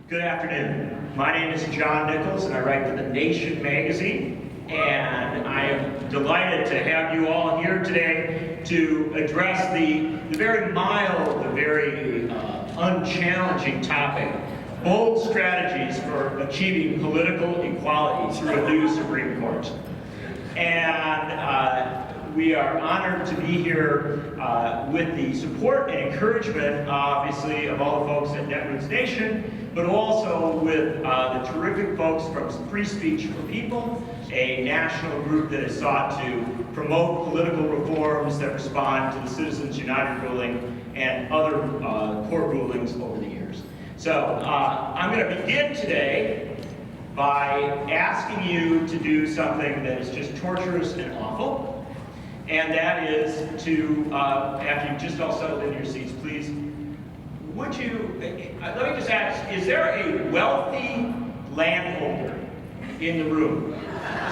Good afternoon. My name is John Nichols, and I write for The Nation magazine. And I am delighted to have you all here today to address the very mild, the very unchallenging topic, bold strategies for achieving political equality through a new Supreme Court. And we are honored to be here with the support and encouragement, obviously, of all the folks at Netroots Nation, but also with the terrific folks from Free Speech for People, a national group that has sought to promote political reforms that respond to the Citizens United ruling and other court rulings over the years. So I'm going to begin today by asking you to do something that is just torturous and awful, and that is to, after you've just all settled in your seats, please, would you, let me just ask, is there a wealthy landholder in the room?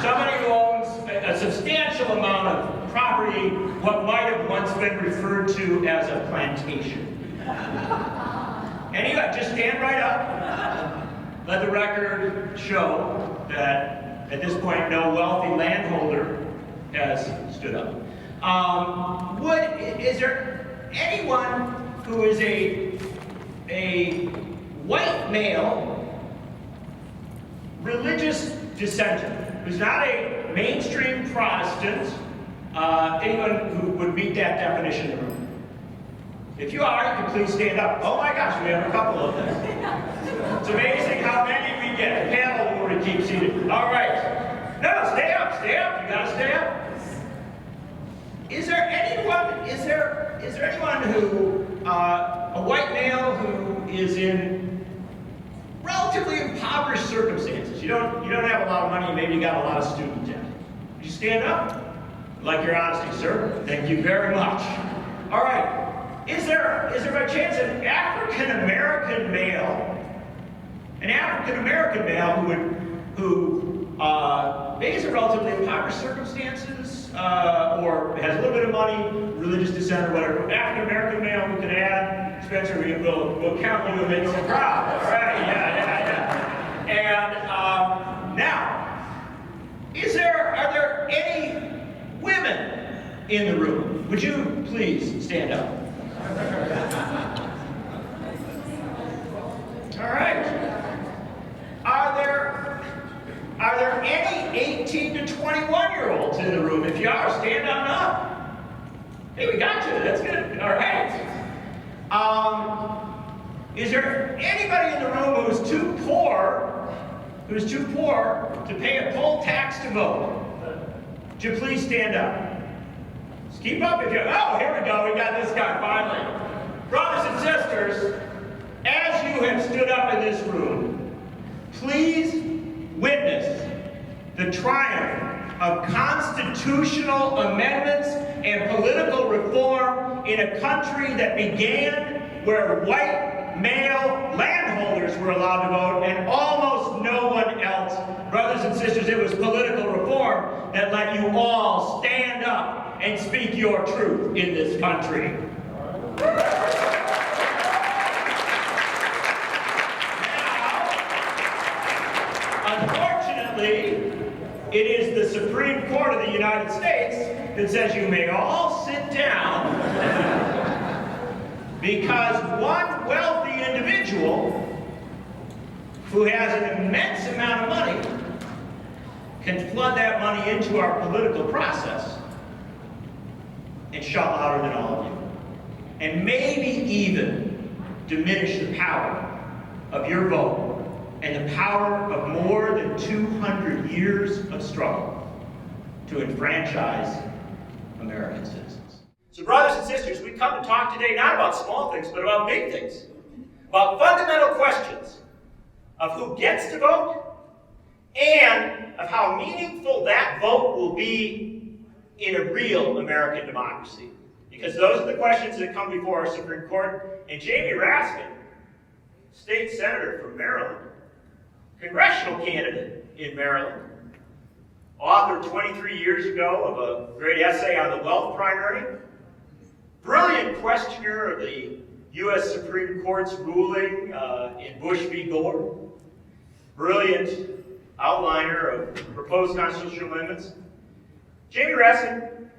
Somebody who owns a substantial amount of property, what might have once been referred to as a plantation. Anyway, just stand right up. Let the record show that at this point no wealthy landholder has stood up. Is there anyone who is a white male religious dissenter, who's not a mainstream Protestant, anyone who would meet that definition in the room? If you are, you can please stand up. Oh my gosh, we have a couple of them. It's amazing how many we get. The panel will keep seated. All right. No, stay up, stay up. You gotta stay up. Is there anyone who, a white male who is in relatively impoverished circumstances? You don't have a lot of money, maybe you got a lot of student debt. Would you stand up? I'd like your honesty, sir. Thank you very much. All right. Is there by chance an African American male who maybe is in relatively impoverished circumstances, or has a little bit of money, religious dissent or whatever, African American male who can add? Spencer, we'll count you and make you proud. All right, yeah. And now, are there any women in the room? Would you please stand up? All right. Are there any 18 to 21-year-olds in the room? If you are, stand on up. Hey, we got you. That's good. All right. Is there anybody in the room who's too poor to pay a poll tax to vote? Would you please stand up? Just keep up if you. Oh, here we go. We got this guy finally. Brothers and sisters, as you have stood up in this room, please witness the triumph of constitutional amendments and political reform in a country that began where white male landholders were allowed to vote and almost no one else. Brothers and sisters, it was political reform that let you all stand up and speak your truth in this country. Unfortunately, it is the Supreme Court of the United States that says you may all sit down because one wealthy individual who has an immense amount of money can flood that money into our political process and shout louder than all of you, and maybe even diminish the power of your vote and the power of more than 200 years of struggle to enfranchise American citizens. So brothers and sisters, we come to talk today not about small things, but about big things. About fundamental questions of who gets to vote and of how meaningful that vote will be in a real American democracy. Because those are the questions that come before our Supreme Court. And Jamie Raskin, state senator from Maryland, congressional candidate in Maryland, authored 23 years ago of a great essay on the wealth primary, brilliant questioner of the U.S. Supreme Court's ruling in Bush v. Gore, brilliant outliner of proposed constitutional amendments. Jamie Raskin,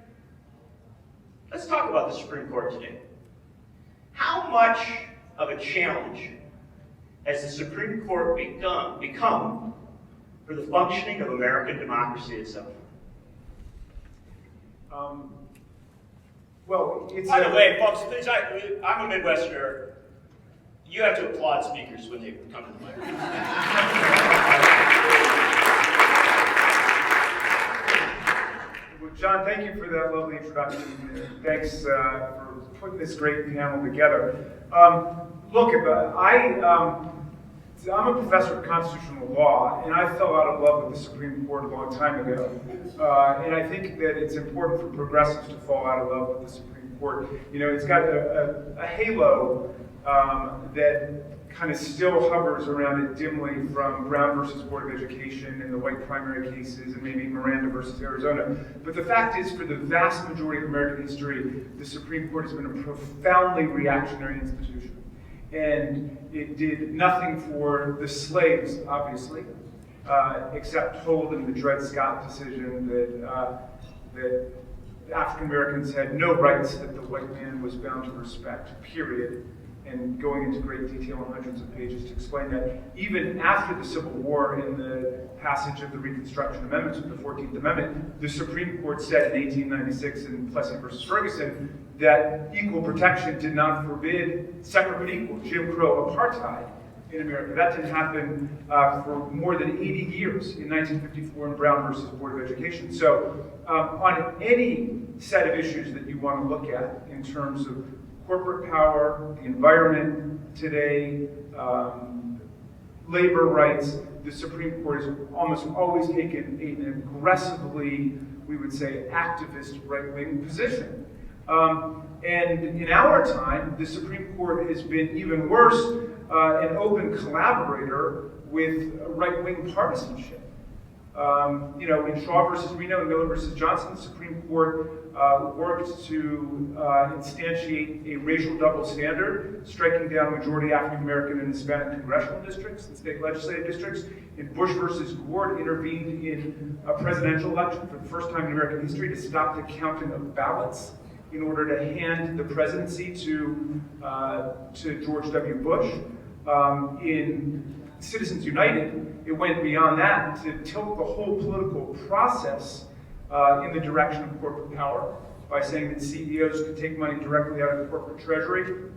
let's talk about the Supreme Court today. How much of a challenge has the Supreme Court become for the functioning of American democracy itself? Well, it's By the way, folks, I'm a Midwesterner. You have to applaud speakers when they come to the microphone. Well, John, thank you for that lovely introduction. Thanks for putting this great panel together. Look, I'm a professor of constitutional law, and I fell out of love with the Supreme Court a long time ago. And I think that it's important for progressives to fall out of love with the Supreme Court. You know, it's got a halo that kind of still hovers around it dimly from Brown versus Board of Education and the white primary cases and maybe Miranda versus Arizona. But the fact is, for the vast majority of American history, the Supreme Court has been a profoundly reactionary institution. And it did nothing for the slaves, obviously, except hold in the Dred Scott decision that African Americans had no rights that the white man was bound to respect, period. And going into great detail in hundreds of pages to explain that. Even after the Civil War, in the passage of the Reconstruction Amendments with the 14th Amendment, the Supreme Court said in 1896 in Plessy versus Ferguson that equal protection did not forbid separate but equal, Jim Crow apartheid in America. That didn't happen for more than 80 years in 1954 in Brown versus Board of Education. So on any set of issues that you want to look at in terms of corporate power, the environment today, labor rights, the Supreme Court has almost always taken an aggressively, we would say, activist right-wing position. And in our time, the Supreme Court has been even worse, an open collaborator with right-wing partisanship. You know, in Shaw versus Reno and Miller versus Johnson, the Supreme Court worked to instantiate a racial double standard, striking down majority African American and Hispanic congressional districts and state legislative districts. In Bush versus Gore, intervened in a presidential election for the first time in American history to stop the counting of ballots in order to hand the presidency to George W. Bush. In Citizens United, it went beyond that to tilt the whole political process in the direction of corporate power by saying that CEOs could take money directly out of the corporate treasury,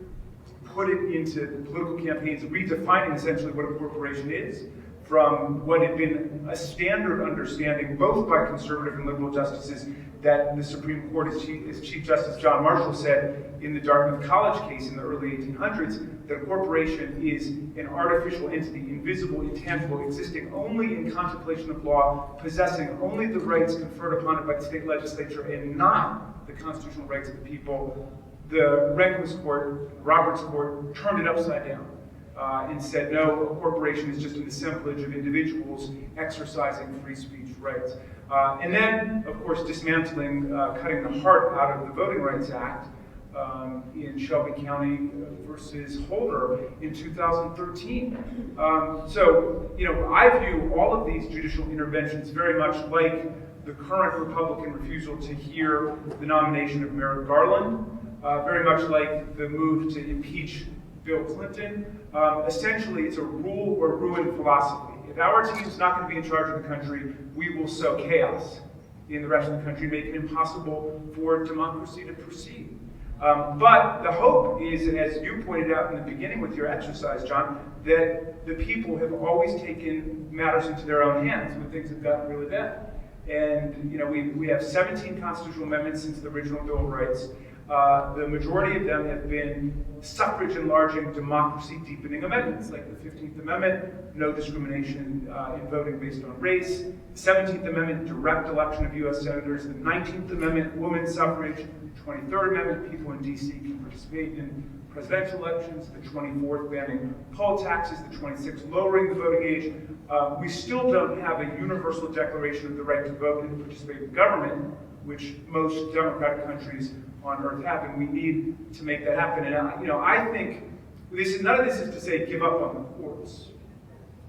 put it into political campaigns, redefining essentially what a corporation is from what had been a standard understanding both by conservative and liberal justices that the Supreme Court, as Chief Justice John Marshall said in the Dartmouth College case in the early 1800s, that a corporation is an artificial entity, invisible, intangible, existing only in contemplation of law, possessing only the rights conferred upon it by the state legislature and not the constitutional rights of the people. The Rehnquist Court, Roberts Court, turned it upside down and said, no, a corporation is just an assemblage of individuals exercising free speech rights. And then, of course, dismantling, cutting the heart out of the Voting Rights Act in Shelby County versus Holder in 2013. So, you know, I view all of these judicial interventions very much like the current Republican refusal to hear the nomination of Merrick Garland, very much like the move to impeach Bill Clinton. Essentially, it's a rule or ruin philosophy. If our team is not going to be in charge of the country, we will sow chaos in the rest of the country, make it impossible for democracy to proceed. But the hope is, as you pointed out in the beginning with your exercise, John, that the people have always taken matters into their own hands when things have gotten really bad. And you know, we have 17 constitutional amendments since the original Bill of Rights. The majority of them have been suffrage enlarging, democracy deepening amendments, like the 15th Amendment, no discrimination in voting based on race, the 17th Amendment, direct election of U.S. senators, the 19th Amendment, women's suffrage, the 23rd Amendment, people in D.C. can participate in presidential elections, the 24th banning poll taxes, the 26th lowering the voting age. We still don't have a universal declaration of the right to vote and participate in government, which most democratic countries on earth have, and we need to make that happen. And I think none of this is to say give up on the courts,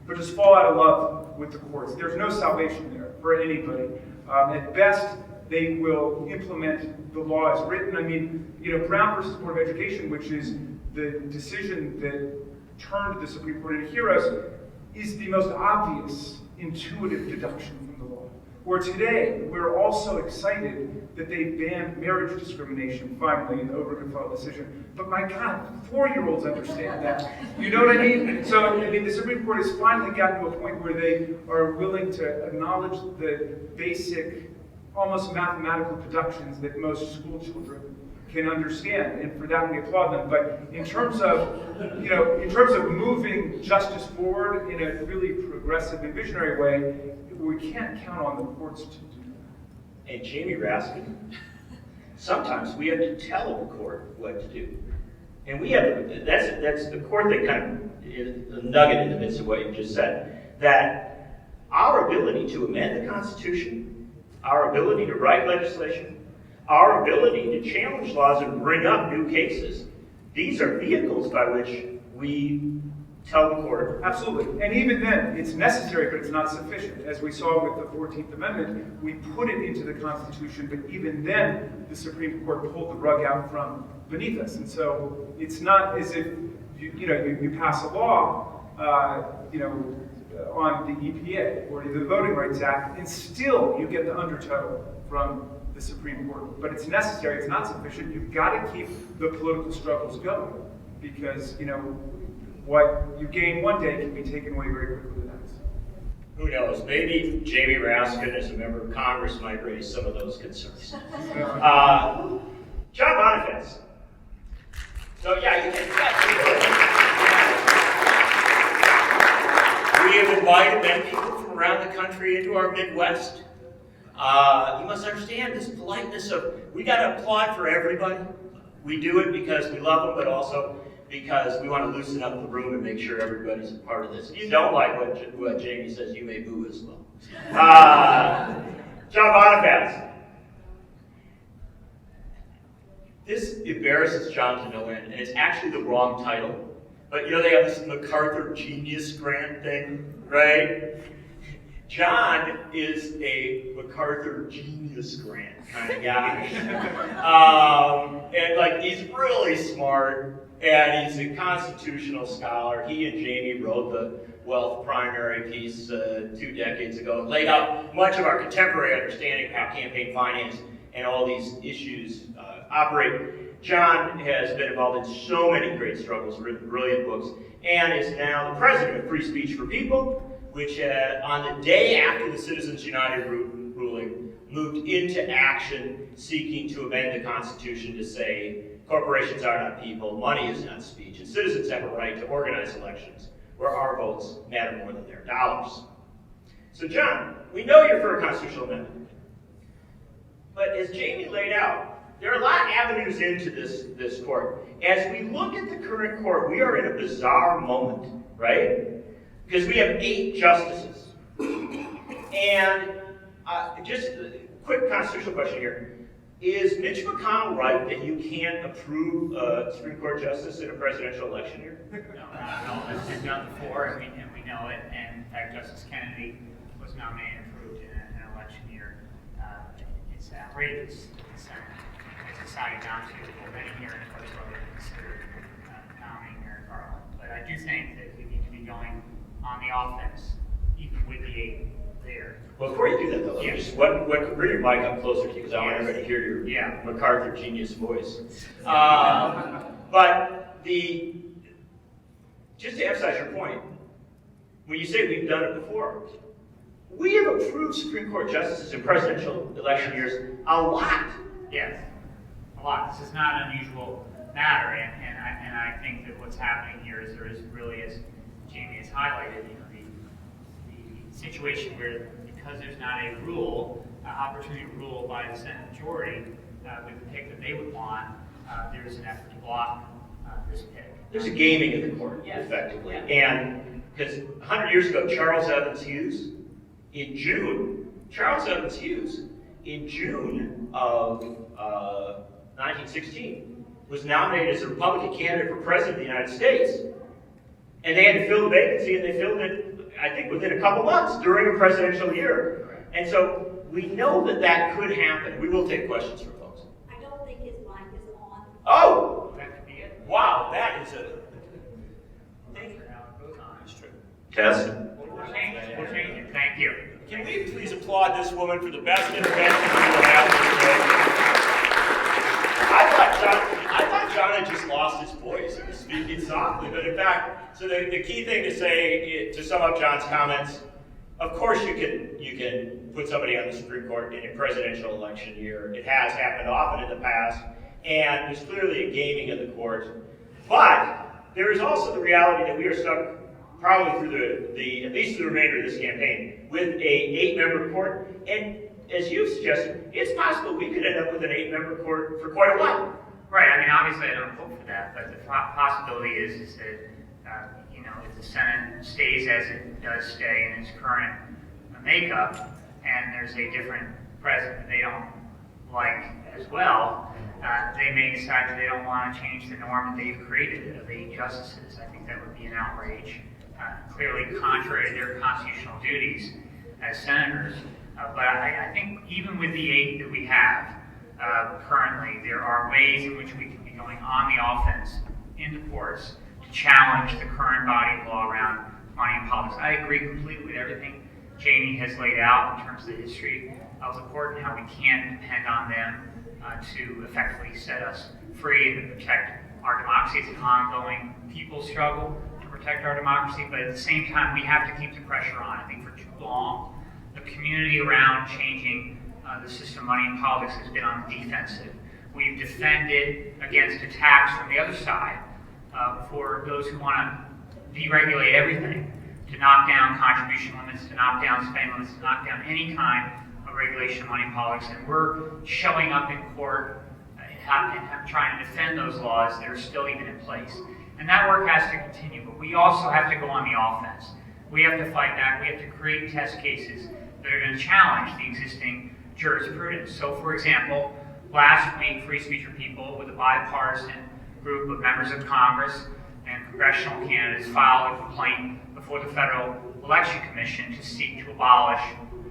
but just fall out of love with the courts. There's no salvation there for anybody. At best, they will implement the law as written. I mean, Brown versus Board of Education, which is the decision that turned the Supreme Court into heroes, is the most obvious, intuitive deduction from the law. Or today, we're also excited that they banned marriage discrimination, finally, in the Overton decision. But my God, 4-year-olds understand that. You know what I mean? So, the Supreme Court has finally gotten to a point where they are willing to acknowledge the basic, almost mathematical deductions that most school children can understand, and for that we applaud them. But in terms of, moving justice forward in a really progressive and visionary way, we can't count on the courts to do that. And Jamie Raskin, sometimes we have to tell the court what to do. And we have, that's the court that kind of is a nugget in the midst of what you just said, that our ability to amend the Constitution, our ability to write legislation, our ability to challenge laws and bring up new cases, these are vehicles by which we tell the court. Absolutely. And even then, it's necessary, but it's not sufficient. As we saw with the 14th Amendment, we put it into the Constitution, but even then, the Supreme Court pulled the rug out from beneath us. And so it's not as if you pass a law on the EPA or the Voting Rights Act, and still you get the undertow from the Supreme Court. But it's necessary, it's not sufficient. You've got to keep the political struggles going, because what you gain one day can be taken away very quickly the next. Who knows? Maybe Jamie Raskin, as a member of Congress, might raise some of those concerns. John Bonifaz. So yeah, you can. We have invited many people from around the country into our Midwest. You must understand this politeness of, we got to applaud for everybody. We do it because we love them, but also because we want to loosen up the room and make sure everybody's a part of this. If you don't like what Jamie says, you may boo as well. John Bonifaz. This embarrasses John to no end, and it's actually the wrong title. But they have this MacArthur Genius Grant thing, right? John is a MacArthur Genius Grant kind of guy. And he's really smart, and he's a constitutional scholar. He and Jamie wrote the Wealth Primary piece 2 decades ago and laid out much of our contemporary understanding of how campaign finance and all these issues operate. John has been involved in so many great struggles, written brilliant books, and is now the president of Free Speech for People, which on the day after the Citizens United ruling, moved into action seeking to amend the Constitution to say corporations are not people, money is not speech, and citizens have a right to organize elections where our votes matter more than their dollars. So John, we know you're for a constitutional amendment, but as Jamie laid out, there are a lot of avenues into this court. As we look at the current court, we are in a bizarre moment, right? Because we have 8 justices. And just a quick constitutional question here. Is Mitch McConnell right that you can't approve a Supreme Court justice in a presidential election year? No, it's been done before, and we know it. And in fact, Justice Kennedy was nominated and approved in an election year. It's outrageous. It's decided not to. Many here in courts whether to consider nominating Merrick Garland. But I do think that we need to be going on the offense, even with the 8 there. Well, before you do that, though, just bring your mic up closer to you, because I want everybody to hear your MacArthur genius voice. But just to emphasize your point, when you say we've done it before, we have approved Supreme Court justices in presidential election years a lot. Yes, a lot. This is not an unusual matter, and I think that what's happening here is there is really, as Jamie has highlighted, the situation where, because there's not a rule, opportunity to rule by the Senate majority with the pick that they would want, there's an effort to block this pick. There's a gaming of the court, effectively. And because 100 years ago, Charles Evans Hughes, in June, Charles Evans Hughes in June of 1916, was nominated as a Republican candidate for President of the United States. And they had to fill the vacancy, and they filled it, I think, within a couple months during a presidential year. And so we know that that could happen. We will take questions from folks. I don't think his mic is on. Oh! That could be it. Wow, that is a... Test. We'll change it. Thank you. Can we please applaud this woman for the best intervention we will have today? I thought John had just lost his voice and was speaking softly, but in fact, so the key thing to say, to sum up John's comments, of course you can put somebody on the Supreme Court in a presidential election year. It has happened often in the past, and there's clearly a gaming of the court. But there is also the reality that we are stuck probably through at least through the remainder of this campaign, with a 8-member court. And as you've suggested, it's possible we could end up with an 8-member court for quite a while. Right. I mean, obviously, I don't hope for that, but the possibility is that if the Senate stays as it does stay in its current makeup, and there's a different president they don't like as well, they may decide that they don't want to change the norm that they've created of 8 justices. I think that would be an outrage. Clearly contrary to their constitutional duties as senators. But I think even with the 8 that we have currently, there are ways in which we can be going on the offense in the courts to challenge the current body of law around money and politics. I agree completely with everything Jamie has laid out in terms of the history of the court and how we can't depend on them to effectively set us free and to protect our democracy. It's an ongoing people's struggle to protect our democracy, but at the same time, we have to keep the pressure on. I think for too long, the community around changing the system of money and politics has been on the defensive. We've defended against attacks from the other side for those who want to deregulate everything, to knock down contribution limits, to knock down spending limits, to knock down any kind of regulation of money and politics. And we're showing up in court and trying to defend those laws that are still even in place. And that work has to continue, but we also have to go on the offense. We have to fight back. We have to create test cases that are going to challenge the existing jurisprudence. So, for example, last week, Free Speech for People, with a bipartisan group of members of Congress and congressional candidates, filed a complaint before the Federal Election Commission to seek to abolish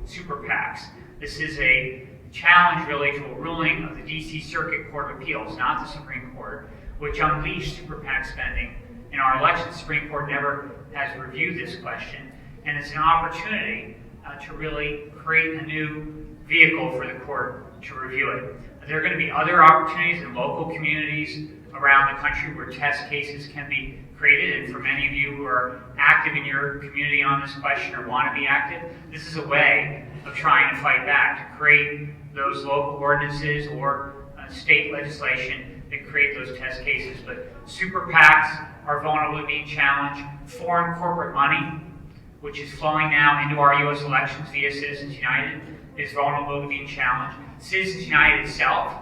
super PACs. This is a challenge, really, to a ruling of the D.C. Circuit Court of Appeals, not the Supreme Court, which unleashed super PAC spending in our election. The Supreme Court never has reviewed this question, and it's an opportunity to really create a new vehicle for the court to review it. There are going to be other opportunities in local communities around the country where test cases can be created, and for many of you who are active in your community on this question or want to be active, this is a way of trying to fight back, to create those local ordinances or state legislation that create those test cases. But super PACs are vulnerable to being challenged. Foreign corporate money, which is flowing now into our U.S. elections via Citizens United, is vulnerable to being challenged. Citizens United itself,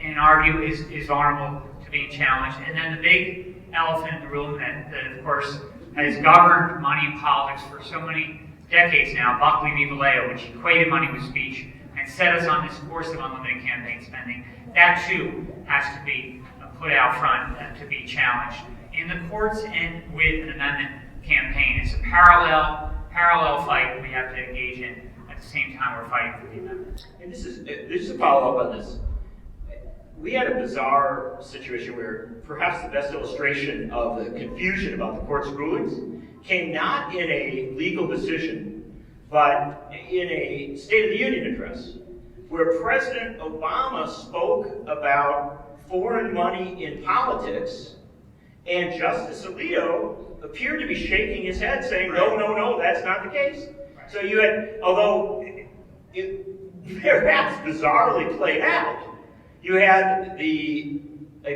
in our view, is vulnerable to being challenged. And then the big elephant in the room that of course, has governed money and politics for so many decades now, Buckley v. Vallejo, which equated money with speech and set us on this course of unlimited campaign spending, that too has to be put out front to be challenged in the courts and with an amendment campaign. It's a parallel fight we have to engage in at the same time we're fighting for the amendment. And this is a follow-up on this. We had a bizarre situation where perhaps the best illustration of the confusion about the court's rulings came not in a legal decision, but in a State of the Union address, where President Obama spoke about foreign money in politics, and Justice Alito appeared to be shaking his head, saying, no, that's not the case. Right. So you had, although it perhaps bizarrely played out, you had a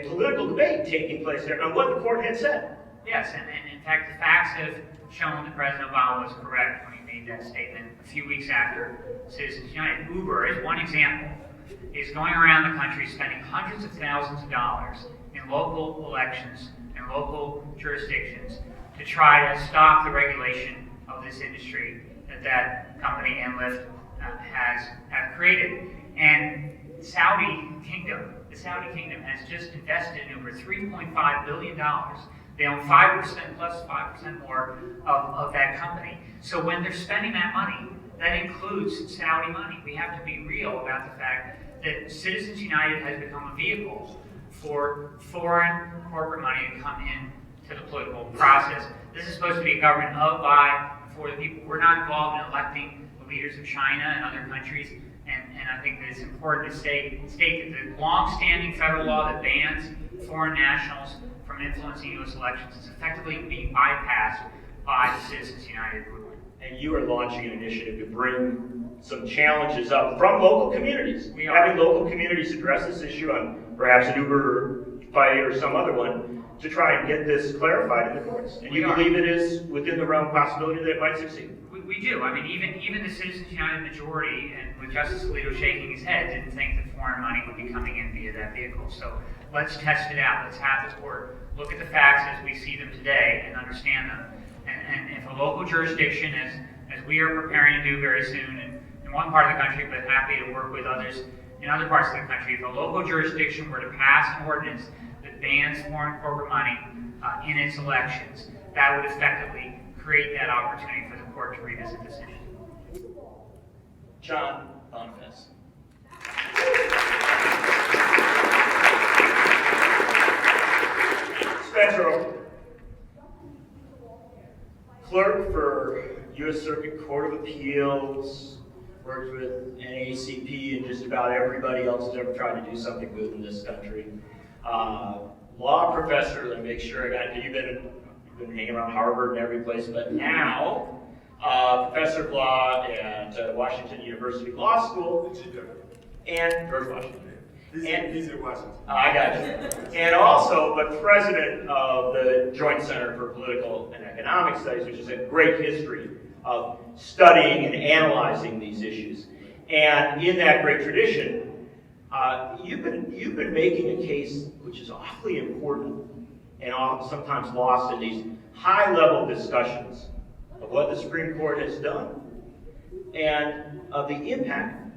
political debate taking place there on what the court had said. Yes, and in fact, the facts have shown that President Obama was correct when he made that statement a few weeks after Citizens United. Uber, as one example, is going around the country spending hundreds of thousands of dollars in local elections and local jurisdictions to try to stop the regulation of this industry that company and Lyft have created. And the Saudi Kingdom has just invested in over $3.5 billion. They own 5% plus 5% more of that company. So when they're spending that money, that includes Saudi money. We have to be real about the fact that Citizens United has become a vehicle for foreign corporate money to come in to the political process. This is supposed to be a government of, by, for the people. We're not involved in electing the leaders of China and other countries. And I think that it's important to state that the long-standing federal law that bans foreign nationals from influencing U.S. elections is effectively being bypassed by the Citizens United movement. And you are launching an initiative to bring some challenges up from local communities. We are. Having local communities address this issue on perhaps an Uber fight or some other one to try and get this clarified in the courts. And you believe it is within the realm of possibility that it might succeed? We do. I mean, even the Citizens United majority, and with Justice Alito shaking his head, didn't think that foreign money would be coming in via that vehicle. So let's test it out. Let's have the court look at the facts as we see them today and understand them. And if a local jurisdiction, as we are preparing to do very soon in one part of the country, but happy to work with others in other parts of the country, if a local jurisdiction were to pass an ordinance that bans foreign corporate money in its elections, that would effectively create that opportunity for the court to revisit this issue. John Bonifaz. Spencer, clerk for U.S. Circuit Court of Appeals, worked with NAACP and just about everybody else who's ever tried to do something good in this country. Law professor, let me make sure I got it. You've been hanging around Harvard and every place, but now professor of law at Washington University Law School. And George Washington. He's in Washington. I got you. And also the president of the Joint Center for Political and Economic Studies, which is a great history of studying and analyzing these issues. And in that great tradition, you've been making a case which is awfully important and sometimes lost in these high-level discussions of what the Supreme Court has done and of the impact,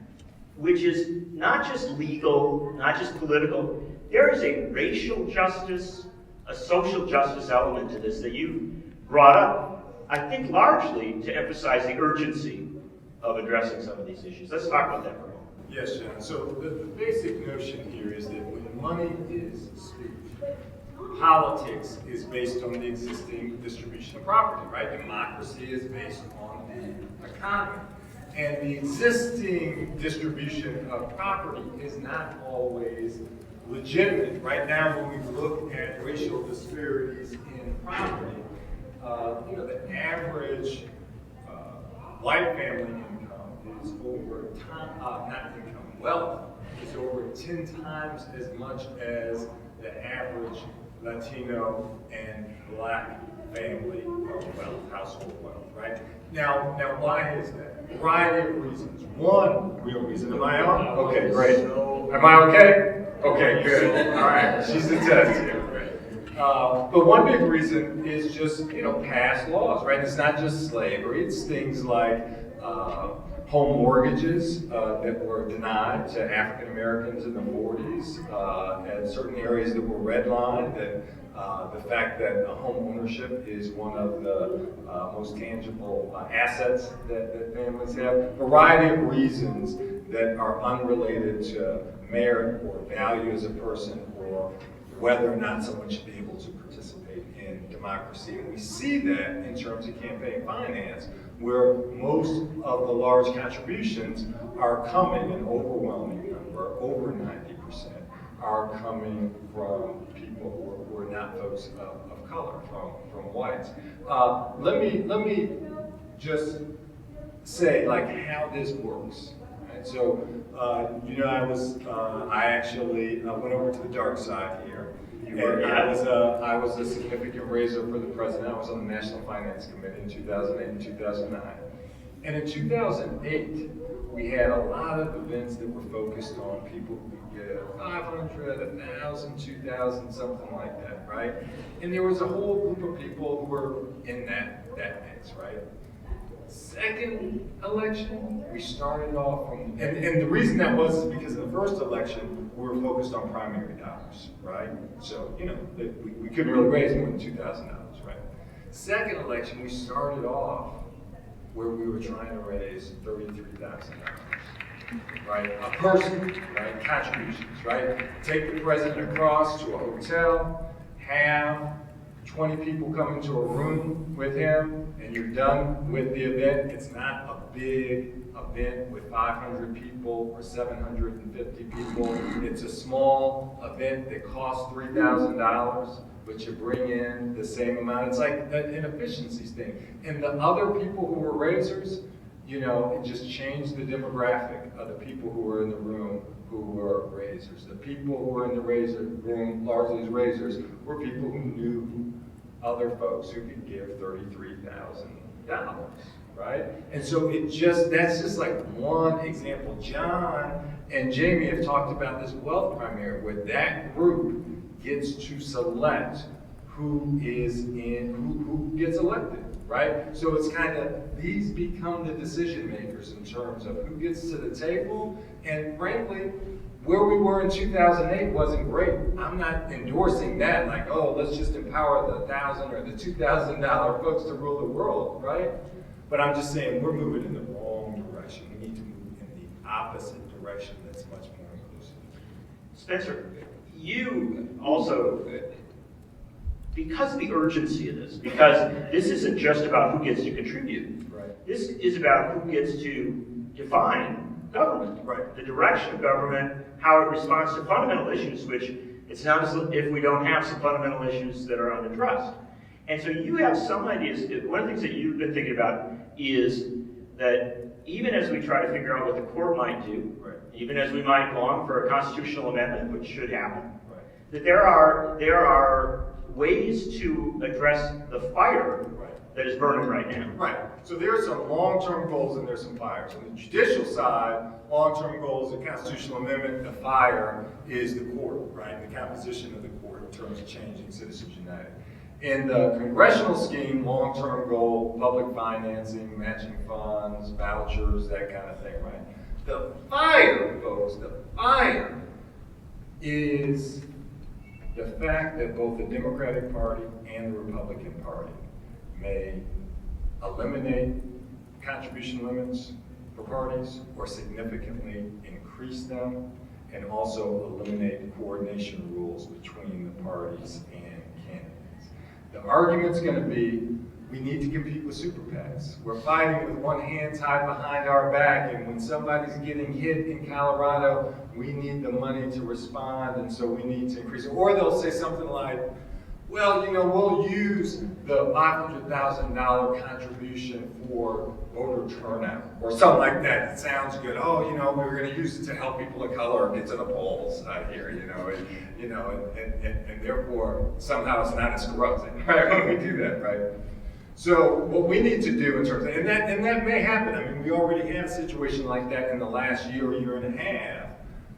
which is not just legal, not just political. There is a racial justice, a social justice element to this that you brought up, I think largely to emphasize the urgency of addressing some of these issues. Let's talk about that for a moment. Yes, John. So the basic notion here is that when money is speech, politics is based on the existing distribution of property, right? Democracy is based on the economy. And the existing distribution of property is not always legitimate. Right now, when we look at racial disparities in property, the average white family income is over wealth is over 10 times as much as the average Latino and Black family wealth, household wealth, right? Now, why is that? A variety of reasons. One real reason. Am I on? Okay, great. Am I okay? Okay, good. All right. She's the test here. But one big reason is just, past laws, right? It's not just slavery. It's things like home mortgages that were denied to African Americans in the 40s, and certain areas that were redlined, and the fact that home ownership is one of the most tangible assets that families have. A variety of reasons that are unrelated to merit or value as a person, or whether or not someone should be able to participate in democracy. And we see that in terms of campaign finance, where most of the large contributions are coming, an overwhelming number, over 90%, are coming from people who are not folks of color, from whites. Let me just say how this works. Right? So, I actually went over to the dark side here. I was a significant raiser for the president. I was on the National Finance Committee in 2008 and 2009. And in 2008, we had a lot of events that were focused on people who get 500, 1,000, 2,000, something like that, right? And there was a whole group of people who were in that mix, right? Second election, we started off from, and the reason that was is because in the first election, we were focused on primary dollars, right? So, you know, we couldn't really raise more than $2,000, right? Second election, we started off where we were trying to raise $33,000, right? A person, right? Contributions, right? Take the president across to a hotel, have 20 people come into a room with him, and you're done with the event. It's not a big event with 500 people or 750 people. It's a small event that costs $3,000, but you bring in the same amount. It's like an efficiencies thing. And the other people who were raisers, you know, it just changed the demographic of the people who were in the room who were raisers. The people who were in the raiser room, largely as raisers, were people who knew other folks who could give $33,000, right? And so that's just like one example. John and Jamie have talked about this wealth primary, where that group gets to select who gets elected, right? So it's kind of, these become the decision makers in terms of who gets to the table, and frankly, where we were in 2008 wasn't great. I'm not endorsing that, like, oh, let's just empower the $1,000 or the $2,000 folks to rule the world, right? But I'm just saying we're moving in the wrong direction. We need to move in the opposite direction that's much more inclusive. Spencer, you also, because of the urgency of this, because this isn't just about who gets to contribute. Right. This is about who gets to define government, right? The direction of government, how it responds to fundamental issues, which it's not as if we don't have some fundamental issues that are unaddressed. And so you have some ideas. One of the things that you've been thinking about is that even as we try to figure out what the court might do, right, even as we might long for a constitutional amendment, which should happen, right, that there are ways to address the fire right, that is burning right now. right. So there's some long-term goals and there's some fires. On the judicial side, long-term goals, the constitutional amendment, the fire is the court, right? The composition of the court in terms of changing Citizens United. In the congressional scheme, long-term goal, public financing, matching funds, vouchers, that kind of thing, right? The fire, folks, the fire is the fact that both the Democratic Party and the Republican Party may eliminate contribution limits for parties or significantly increase them, and also eliminate coordination rules between the parties and candidates. The argument's going to be, we need to compete with super PACs. We're fighting with one hand tied behind our back, and when somebody's getting hit in Colorado, we need the money to respond, and so we need to increase it. Or they'll say something like, well, you know, we'll use the $500,000 contribution for voter turnout, or something like that. It sounds good. Oh, you know, we're going to use it to help people of color get to the polls here, and therefore somehow it's not as corrupting, right? When we do that, right? So what we need to do in terms of, and that may happen. I mean, we already had a situation like that in the last year and a half,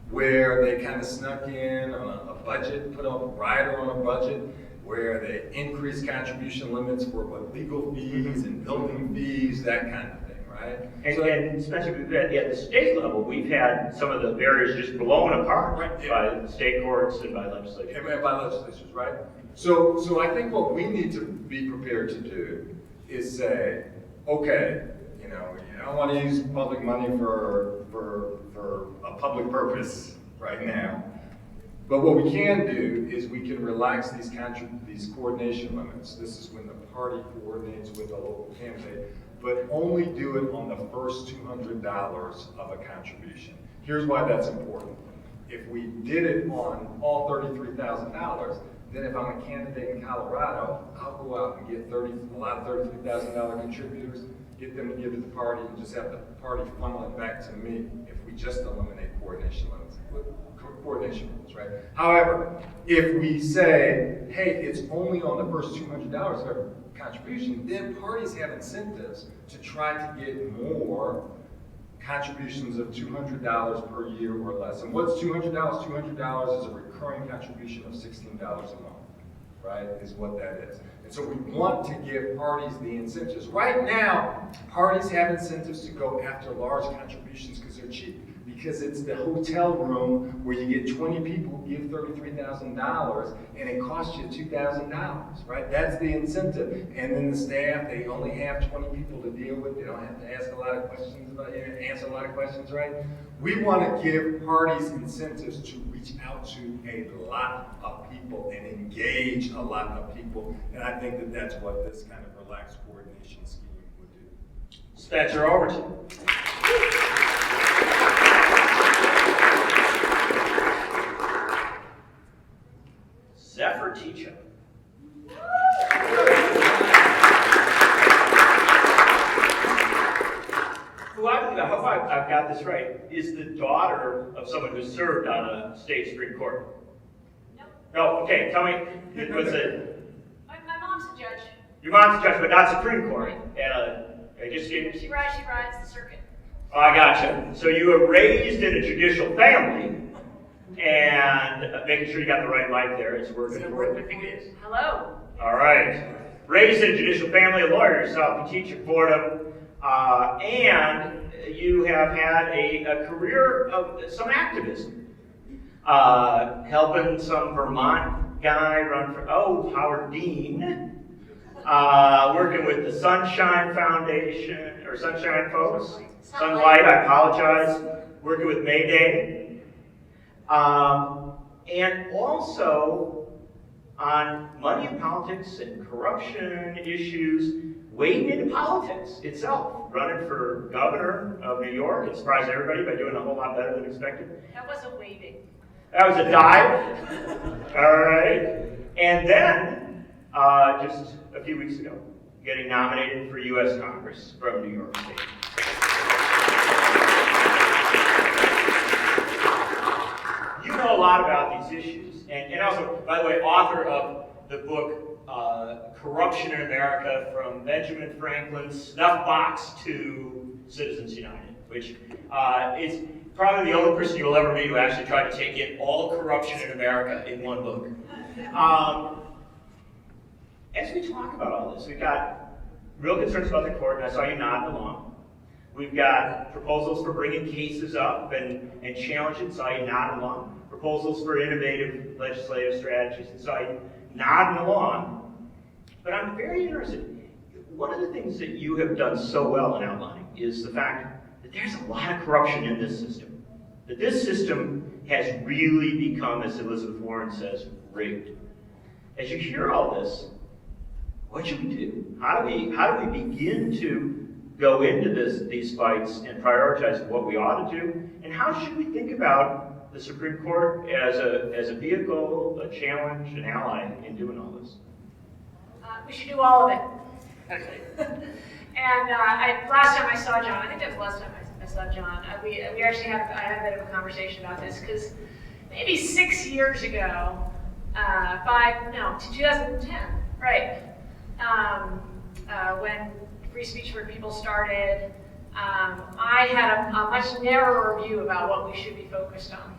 where they kind of snuck in on a budget, put a rider on a budget, where they increased contribution limits for legal fees and building fees, that kind of thing, right? And especially at the state level, we've had some of the barriers just blown apart, right, by the state courts and by legislature. And by legislatures, right? So I think what we need to be prepared to do is say, okay, you know, I don't want to use public money for a public purpose right now. But what we can do is we can relax these coordination limits. This is when the party coordinates with a local candidate, but only do it on the first $200 of a contribution. Here's why that's important. If we did it on all $33,000, then if I'm a candidate in Colorado, I'll go out and get a lot of $33,000 contributors, get them to give to the party, and just have the party funnel it back to me if we just eliminate coordination limits. Coordination rules, right? However, if we say, hey, it's only on the first $200 of every contribution, then parties have incentives to try to get more contributions of $200 per year or less. And what's $200? $200 is a recurring contribution of $16 a month, right, is what that is. And so we want to give parties the incentives. Right now, parties have incentives to go after large contributions because they're cheap. Because it's the hotel room where you get 20 people who give $33,000 and it costs you $2,000, right? That's the incentive. And then the staff, they only have 20 people to deal with. They don't have to ask a lot of questions about it, answer a lot of questions, right? We want to give parties incentives to reach out to a lot of people and engage a lot of people. And I think that that's what this kind of relaxed coordination scheme would do. Spencer Overton. Zephyr Teachout. Who I hope I've got this right, is the daughter of someone who served on a state Supreme Court. Nope. No, okay, tell me, was it? My mom's a judge. Your mom's a judge, but not Supreme Court. And I just gave She rides the circuit. Oh, I gotcha. So you were raised in a judicial family, and making sure you got the right mic there. It's working. I think it is. Hello. All right. Raised in a judicial family, a lawyer yourself, you teach at Fordham, and you have had a career of some activism. Helping some Vermont guy run for, Howard Dean. Working with the Sunshine Foundation, or Sunshine folks. Sunlight, I apologize. Working with Mayday. And also on money in politics and corruption issues, wading into politics itself. Running for governor of New York and surprised everybody by doing a whole lot better than expected. That wasn't waving. That was a dive. All right. And then, just a few weeks ago, getting nominated for U.S. Congress from New York State. You know a lot about these issues. And also, by the way, author of the book, Corruption in America, from Benjamin Franklin's snuff box to Citizens United, which is probably the only person you'll ever meet who actually tried to take in all corruption in America in one book. As we talk about all this, we've got real concerns about the court, and I saw you nodding along. We've got proposals for bringing cases up and challenging, saw you nodding along. Proposals for innovative legislative strategies, and saw you nodding along. But I'm very interested. One of the things that you have done so well in outlining is the fact that there's a lot of corruption in this system. That this system has really become, as Elizabeth Warren says, rigged. As you hear all this, what should we do? How do we begin to go into these fights and prioritize what we ought to do? And how should we think about the Supreme Court as a vehicle, a challenge, an ally in doing all this? We should do all of it. And last time I saw John, I think that was the last time I saw John, we actually I had a bit of a conversation about this, because maybe 6 years ago, 2010, right, when free speech for people started, I had a much narrower view about what we should be focused on.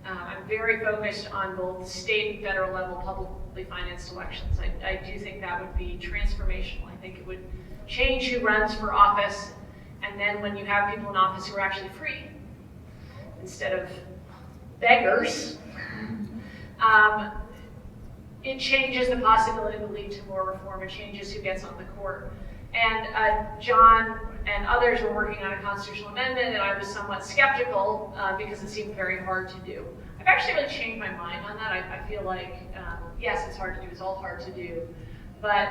I'm very focused on both state and federal level publicly financed elections. I do think that would be transformational. I think it would change who runs for office, and then when you have people in office who are actually free, instead of beggars, it changes the possibility to lead to more reform. It changes who gets on the court. And John and others were working on a constitutional amendment, and I was somewhat skeptical because it seemed very hard to do. I've actually really changed my mind on that. I feel like, yes, it's hard to do, it's all hard to do, but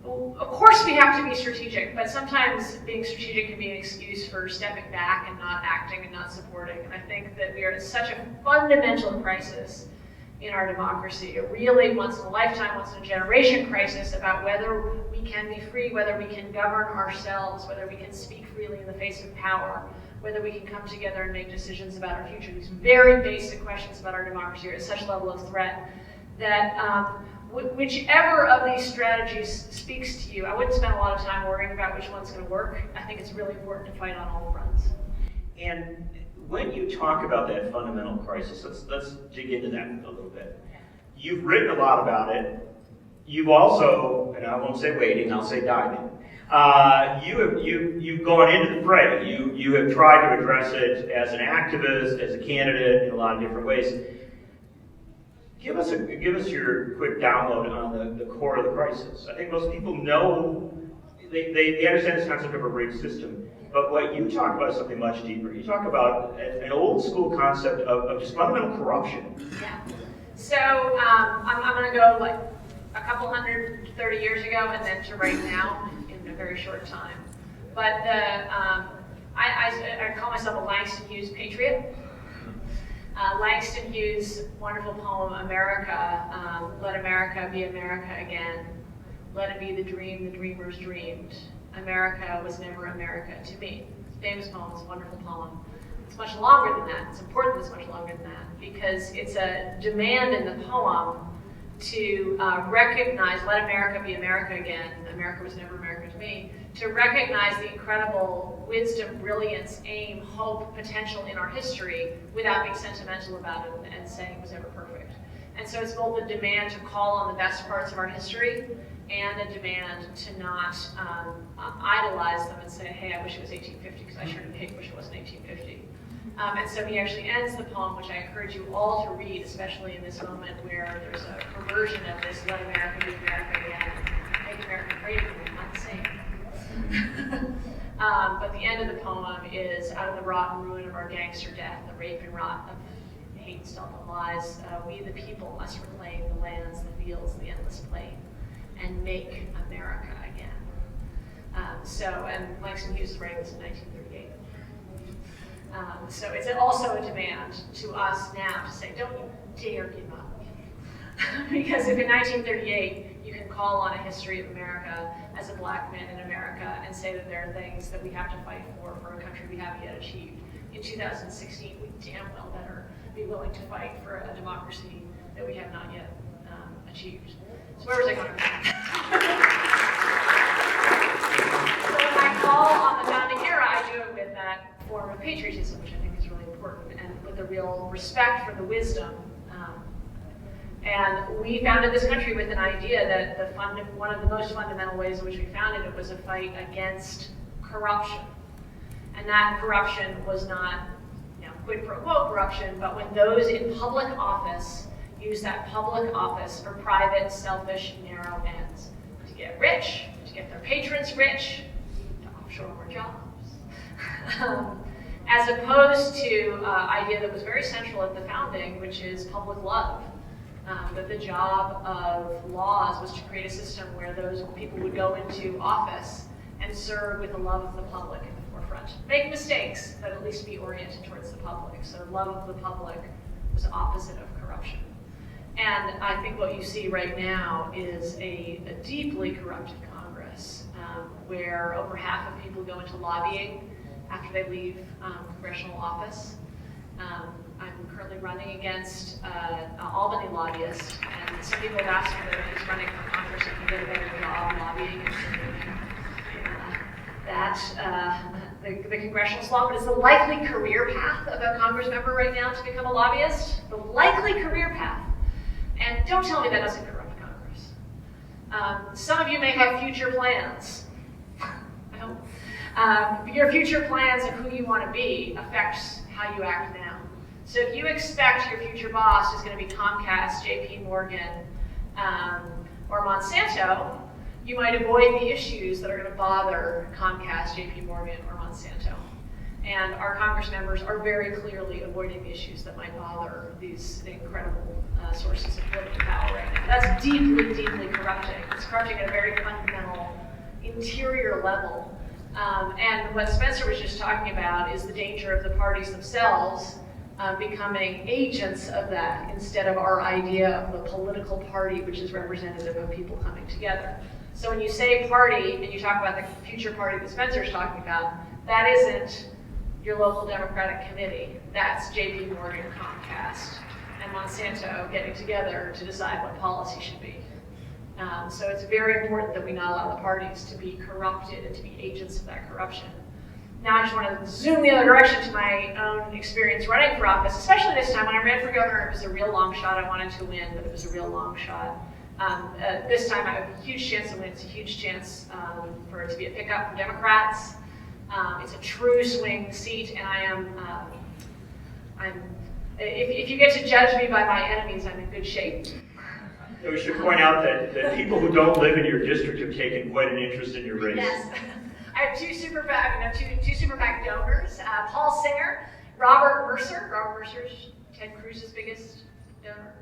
of course we have to be strategic, but sometimes being strategic can be an excuse for stepping back and not acting and not supporting. And I think that we are in such a fundamental crisis in our democracy, a really once-in-a-lifetime, once-in-a-generation crisis about whether we can be free, whether we can govern ourselves, whether we can speak freely in the face of power, whether we can come together and make decisions about our future. These very basic questions about our democracy are at such a level of threat that whichever of these strategies speaks to you, I wouldn't spend a lot of time worrying about which one's going to work. I think it's really important to fight on all fronts. And when you talk about that fundamental crisis, let's dig into that a little bit. You've written a lot about it. You've also, and I won't say wading, I'll say diving. You've gone into the fray. You have tried to address it as an activist, as a candidate, in a lot of different ways. Give us your quick download on the core of the crisis. I think most people know, they understand this concept of a rigged system, but what you talk about is something much deeper. You talk about an old school concept of just fundamental corruption. Yeah. So I'm going to go like a couple 130 years ago and then to right now in a very short time. But I call myself a Langston Hughes patriot. Langston Hughes' wonderful poem, America, let America be America again. Let it be the dream the dreamers dreamed. America was never America to me. It's a famous poem, it's a wonderful poem. It's much longer than that. It's important that it's much longer than that because it's a demand in the poem to recognize, let America be America again. America was never America to me. To recognize the incredible wisdom, brilliance, aim, hope, potential in our history without being sentimental about it and saying it was ever perfect. And so it's both a demand to call on the best parts of our history and a demand to not idolize them and say, hey, I wish it was 1850 because I sure did wish it wasn't 1850. And so he actually ends the poem, which I encourage you all to read, especially in this moment where there's a perversion of this, let America be America again, make America great again, not the same. But the end of the poem is, out of the rotten ruin of our gangster death, the rape and rot of hate, stealth, and lies, we the people must reclaim the lands, the fields, the endless plain, and make America again. And Langston Hughes is writing this in 1938. So it's also a demand to us now to say, don't you dare give up. Because if in 1938 you can call on a history of America as a black man in America and say that there are things that we have to fight for a country we haven't yet achieved, in 2016 we damn well better be willing to fight for a democracy that we have not yet achieved. So where was I going? So when I call on the founding era, I do it with that form of patriotism, which I think is really important, and with a real respect for the wisdom. And we founded this country with an idea that one of the most fundamental ways in which we founded it was a fight against corruption. And that corruption was not quid pro quo corruption, but when those in public office use that public office for private, selfish, narrow ends, to get rich, to get their patrons rich, to offshore more jobs. As opposed to an idea that was very central at the founding, which is public love. That the job of laws was to create a system where those people would go into office and serve with the love of the public in the forefront. Make mistakes, but at least be oriented towards the public. So love of the public was opposite of corruption. And I think what you see right now is a deeply corrupted Congress, where over half of people go into lobbying after they leave congressional office. I'm currently running against an Albany lobbyist, and some people have asked me whether he's running for Congress if he did a better job lobbying. The congressional slot, but it's the likely career path of a Congress member right now to become a lobbyist. The likely career path. And don't tell me that doesn't corrupt Congress. Some of you may have future plans. I hope. Your future plans of who you want to be affects how you act now. So if you expect your future boss is going to be Comcast, JP Morgan, or Monsanto, you might avoid the issues that are going to bother Comcast, JP Morgan, or Monsanto. And our Congress members are very clearly avoiding the issues that might bother these incredible sources of political power right now. That's deeply, deeply corrupting. It's corrupting at a very fundamental, interior level. And what Spencer was just talking about is the danger of the parties themselves becoming agents of that instead of our idea of the political party, which is representative of people coming together. So when you say party and you talk about the future party that Spencer's talking about, that isn't your local Democratic committee. That's JP Morgan, Comcast, and Monsanto getting together to decide what policy should be. So it's very important that we not allow the parties to be corrupted and to be agents of that corruption. now I just want to zoom the other direction to my own experience running for office, especially this time. When I ran for governor, it was a real long shot. I wanted to win, but it was a real long shot. This time I have a huge chance to win. It's a huge chance for it to be a pickup for Democrats. It's a true swing seat, and I am, if you get to judge me by my enemies, I'm in good shape. We should point out that people who don't live in your district have taken quite an interest in your race. Yes. I have two super PAC donors, Paul Singer, Robert Mercer. Robert Mercer's Ted Cruz's biggest donor.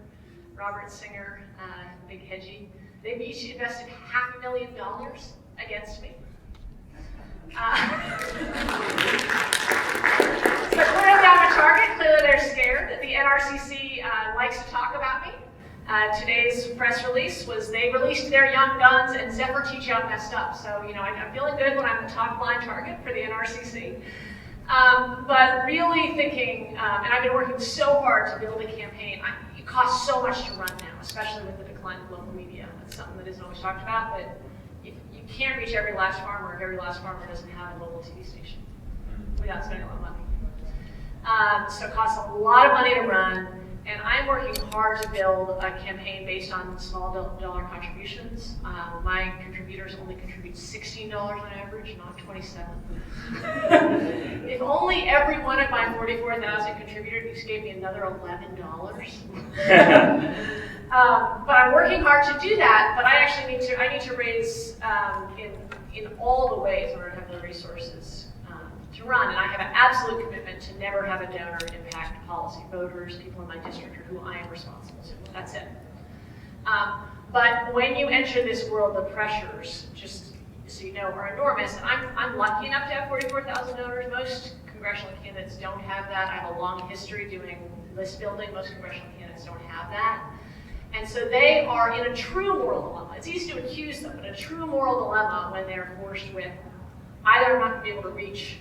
Robert Singer, big hedgy. They've each invested $500,000 against me. So clearly I'm a target. Clearly they're scared that the NRCC likes to talk about me. Today's press release was they released their young guns and Zephyr Teachout messed up. So, I'm feeling good when I'm the top line target for the NRCC. But really thinking, and I've been working so hard to build a campaign. It costs so much to run now, especially with the decline of local media. That's something that isn't always talked about, but you can't reach every last farmer if every last farmer doesn't have a local TV station without spending a lot of money. So it costs a lot of money to run. And I'm working hard to build a campaign based on small dollar contributions. My contributors only contribute $16 on average, not 27. If only every one of my 44,000 contributors gave me another $11. But I'm working hard to do that. But I actually need to raise in all the ways in order to have the resources to run, and I have an absolute commitment to never have a donor impact policy. Voters, people in my district are who I am responsible to. That's it. But when you enter this world, the pressures, just so you know, are enormous. And I'm lucky enough to have 44,000 donors. Most congressional candidates don't have that. I have a long history doing list building. Most congressional candidates don't have that. And so they are in a true moral dilemma. It's easy to accuse them, but a true moral dilemma when they're forced with either I'm not going to be able to reach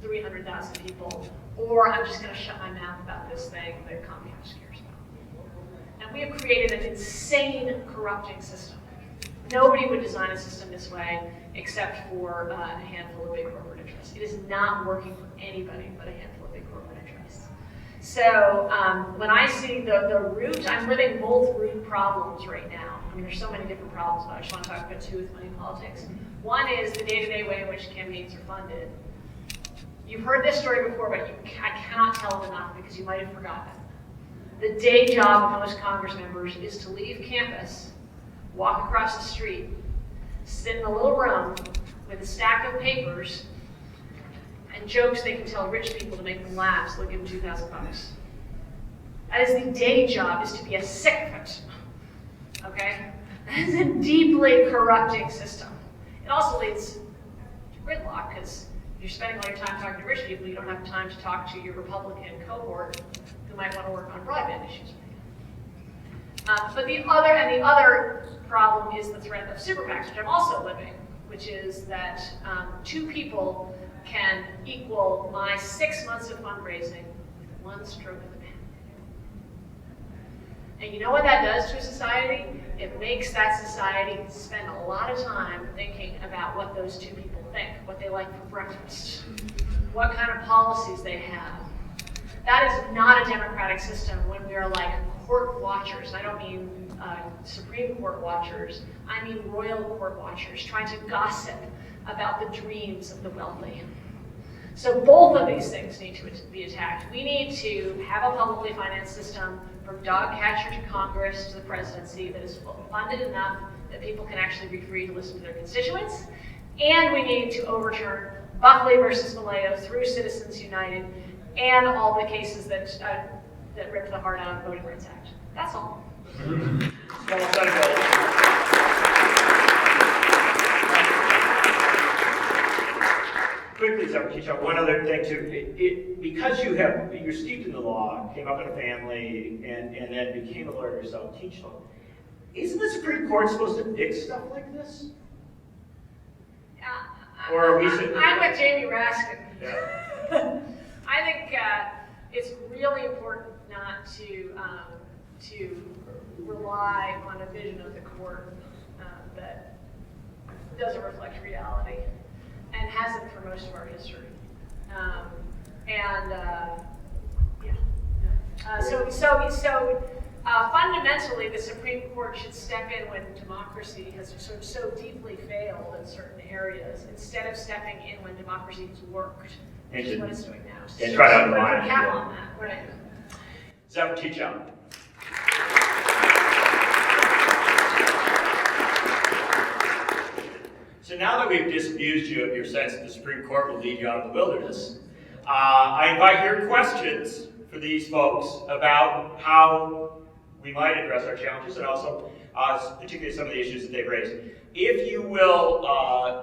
300,000 people, or I'm just going to shut my mouth about this thing that Common House cares about. And we have created an insane corrupting system. Nobody would design a system this way except for a handful of big corporate interests. It is not working for anybody but a handful of big corporate interests. So when I see the root, I'm living both root problems right now. I mean, there's so many different problems, but I just want to talk about two with money politics. One is the day-to-day way in which campaigns are funded. You've heard this story before, but I cannot tell it enough because you might have forgotten it. The day job of most Congress members is to leave campus, walk across the street, sit in a little room with a stack of papers and jokes they can tell rich people to make them laugh, so they'll give them $2,000. That is the day job, is to be a sycophant. Okay? That is a deeply corrupting system. It also leads to gridlock, because if you're spending all your time talking to rich people, you don't have time to talk to your Republican cohort who might want to work on broadband issues. But the other problem is the threat of super PACs, which I'm also living, which is that 2 people can equal my 6 months of fundraising with one stroke of the pen. And you know what that does to a society? It makes that society spend a lot of time thinking about what those 2 people think, what they like for breakfast, what kind of policies they have. That is not a democratic system when we are like court watchers. I don't mean Supreme Court watchers. I mean royal court watchers trying to gossip about the dreams of the wealthy. So both of these things need to be attacked. We need to have a publicly financed system from dog catcher to Congress to the presidency that is funded enough that people can actually be free to listen to their constituents. And we need to overturn Buckley versus Vallejo through Citizens United and all the cases that ripped the heart out of the Voting Rights Act. That's all. Quickly, Zephyr Teachout, one other thing too. Because you're steeped in the law, came up in a family, and then became a lawyer yourself, Teachout, isn't the Supreme Court supposed to fix stuff like this? Or are we I'm with Jamie Raskin. Yeah. I think it's really important not to rely on a vision of the court that doesn't reflect reality. and hasn't for most of our history. Fundamentally, the Supreme Court should step in when democracy has sort of so deeply failed in certain areas, instead of stepping in when democracy has worked, which is what it's doing now. And try to undermine it. Cap on that, right? Zephyr, Teachout. So now that we've disabused you of your sense that the Supreme Court will lead you out of the wilderness, I invite your questions for these folks about how we might address our challenges and also particularly some of the issues that they've raised. If you will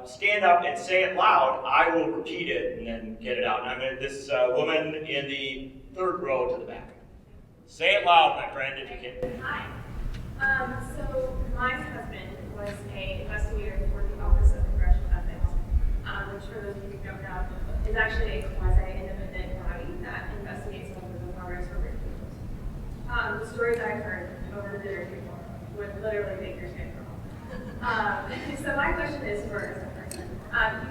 stand up and say it loud, I will repeat it and then get it out. And I'm going to, this woman in the third row to the back. Say it loud, my friend, if you can. Hi. So my husband was an investigator for the Office of Congressional Ethics, which for those of you who don't know, is actually a quasi-independent body that investigates political progress for rich people. The stories I've heard over the dinner table would literally make your skin crawl. So my question is for Zephyr.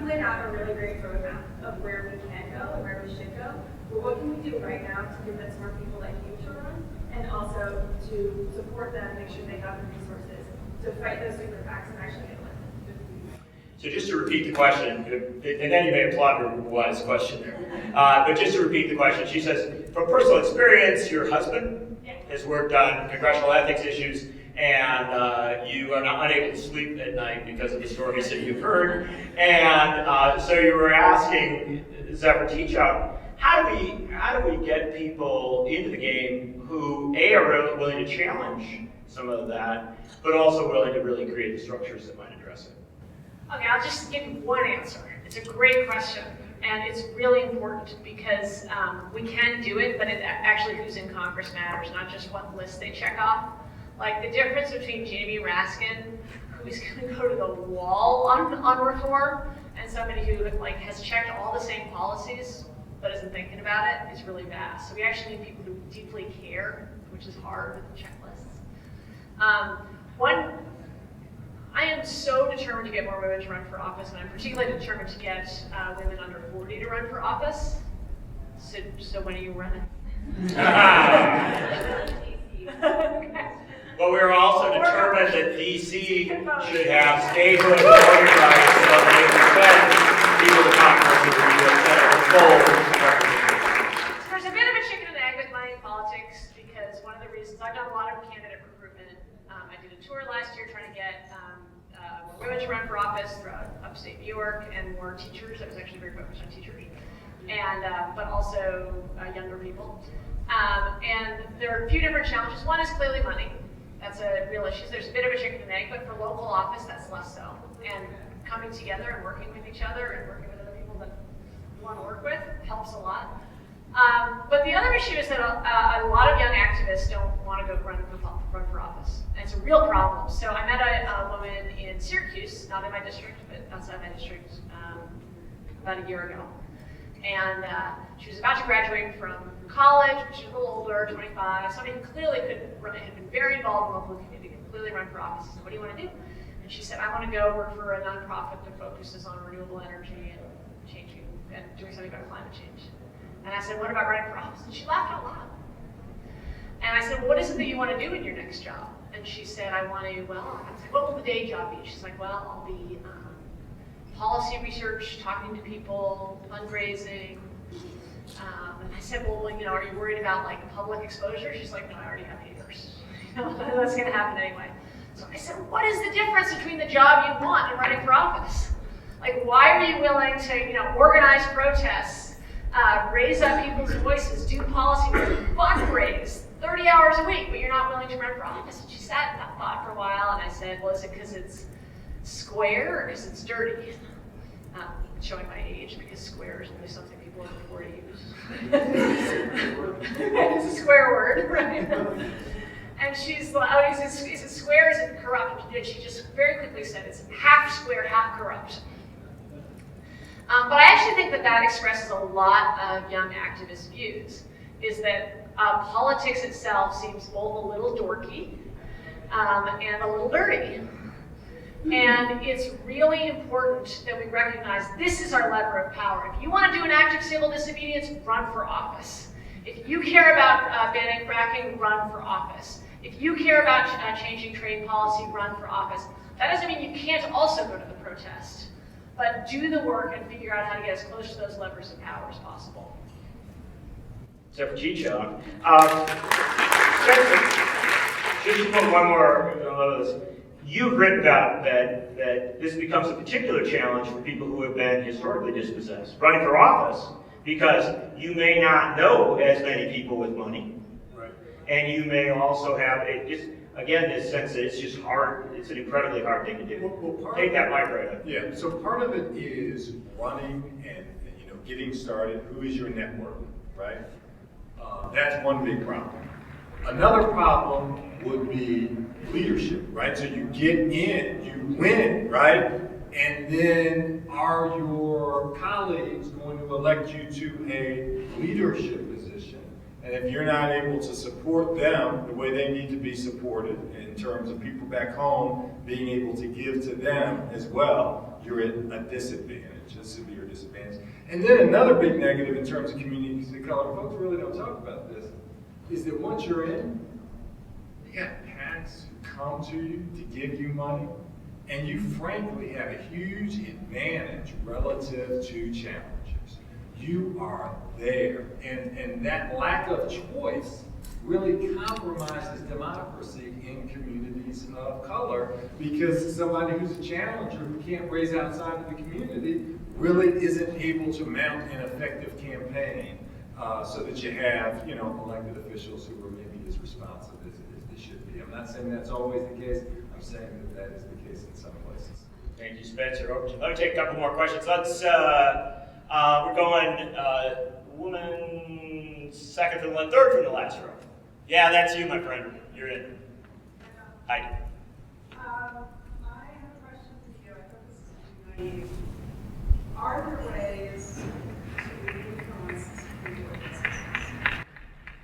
You laid out a really great roadmap of where we can go and where we should go. But what can we do right now to convince more people like you to run, and also to support them, make sure they have the resources to fight those super PACs and actually get elected? So just to repeat the question, and then you may applaud her wise question there. But just to repeat the question, she says, from personal experience, your husband has worked on congressional ethics issues, and you are not unable to sleep at night because of the stories that you've heard. And so you were asking Zephyr Teachout, how do we get people into the game who are really willing to challenge some of that, but also willing to really create the structures that might address it? Okay, I'll just give you one answer. It's a great question, and it's really important because we can do it, but it actually who's in Congress matters, not just what list they check off. Like the difference between Jamie Raskin, who's going to go to the wall on reform, and somebody who has checked all the same policies but isn't thinking about it, is really vast. So we actually need people who deeply care, which is hard with the checklists. I am so determined to get more women to run for office, and I'm particularly determined to get women under 40 to run for office. So when are you running? Okay. But we're also determined that DC should have statehood voting rights so that they can send people to Congress who are full representation. So there's a bit of a chicken and egg with my politics, because one of the reasons I've done a lot of candidate recruitment. I did a tour last year trying to get more women to run for office throughout upstate New York, and more teachers. I was actually very focused on teachers, and but also younger people. And there are a few different challenges. One is clearly money. That's a real issue. There's a bit of a chicken and egg, but for local office, that's less so. And coming together and working with each other and working with other people that you want to work with helps a lot. But the other issue is that a lot of young activists don't want to go run for office. And it's a real problem. So I met a woman in Syracuse, not in my district, but outside my district, about a year ago. And she was about to graduate from college, but she was a little older, 25, somebody who clearly could run, had been very involved in the local community, could clearly run for office. I said, what do you want to do? And she said, I want to go work for a nonprofit that focuses on renewable energy and changing and doing something about climate change. And I said, what about running for office? And she laughed out loud. And I said, what is it that you want to do in your next job? And she said, I want to, well, I said, what will the day job be? She's like, well, I'll be policy research, talking to people, fundraising. And I said, well, you know, are you worried about like public exposure? She's like, no, I already have haters. That's going to happen anyway. So I said, what is the difference between the job you want and running for office? Like, why are you willing to, you know, organize protests, raise up people's voices, do policy work, fundraise 30 hours a week, but you're not willing to run for office? And she sat in that thought for a while, and I said, well, is it because it's square or because it's dirty? Showing my age, because square is only something people over 40 use. It's a square word, right? And she's like, oh, is it square, is it corrupt? And she just very quickly said, it's half square, half corrupt. But I actually think that expresses a lot of young activist views, is that politics itself seems both a little dorky and a little dirty. And it's really important that we recognize this is our lever of power. If you want to do an act of civil disobedience, run for office. If you care about banning fracking, run for office. If you care about changing trade policy, run for office. That doesn't mean you can't also go to the protest, but do the work and figure out how to get as close to those levers of power as possible. Zephyr Teachout. Just to put one more on this. You've written about that this becomes a particular challenge for people who have been historically dispossessed, running for office, because you may not know as many people with money, Right. and you may also have this sense that it's just hard. It's an incredibly hard thing to do. Well, Take that mic right up. Yeah, so part of it is running and getting started. Who is your network, right? That's one big problem. Another problem would be leadership, right? So you get in, you win, right? And then are your colleagues going to elect you to a leadership position? And if you're not able to support them the way they need to be supported in terms of people back home being able to give to them as well, you're at a disadvantage, a severe disadvantage. And then another big negative in terms of communities of color, folks really don't talk about this, is that once you're in, you got parents who come to you to give you money, and you frankly have a huge advantage relative to challengers. You are there, and that lack of choice really compromises democracy in communities of color, because somebody who's a challenger who can't raise outside of the community really isn't able to mount an effective campaign so that you have, elected officials who are maybe as responsive as they should be. I'm not saying that's always the case. I'm saying that is the case in some places. Thank you, Spencer. Overton. Let me take a couple more questions. We're going woman second from the third from the last row. Yeah, that's you, my friend. You're in. Hi. I have a question for you. I thought this was naive. Are there ways to influence the Supreme Court justices?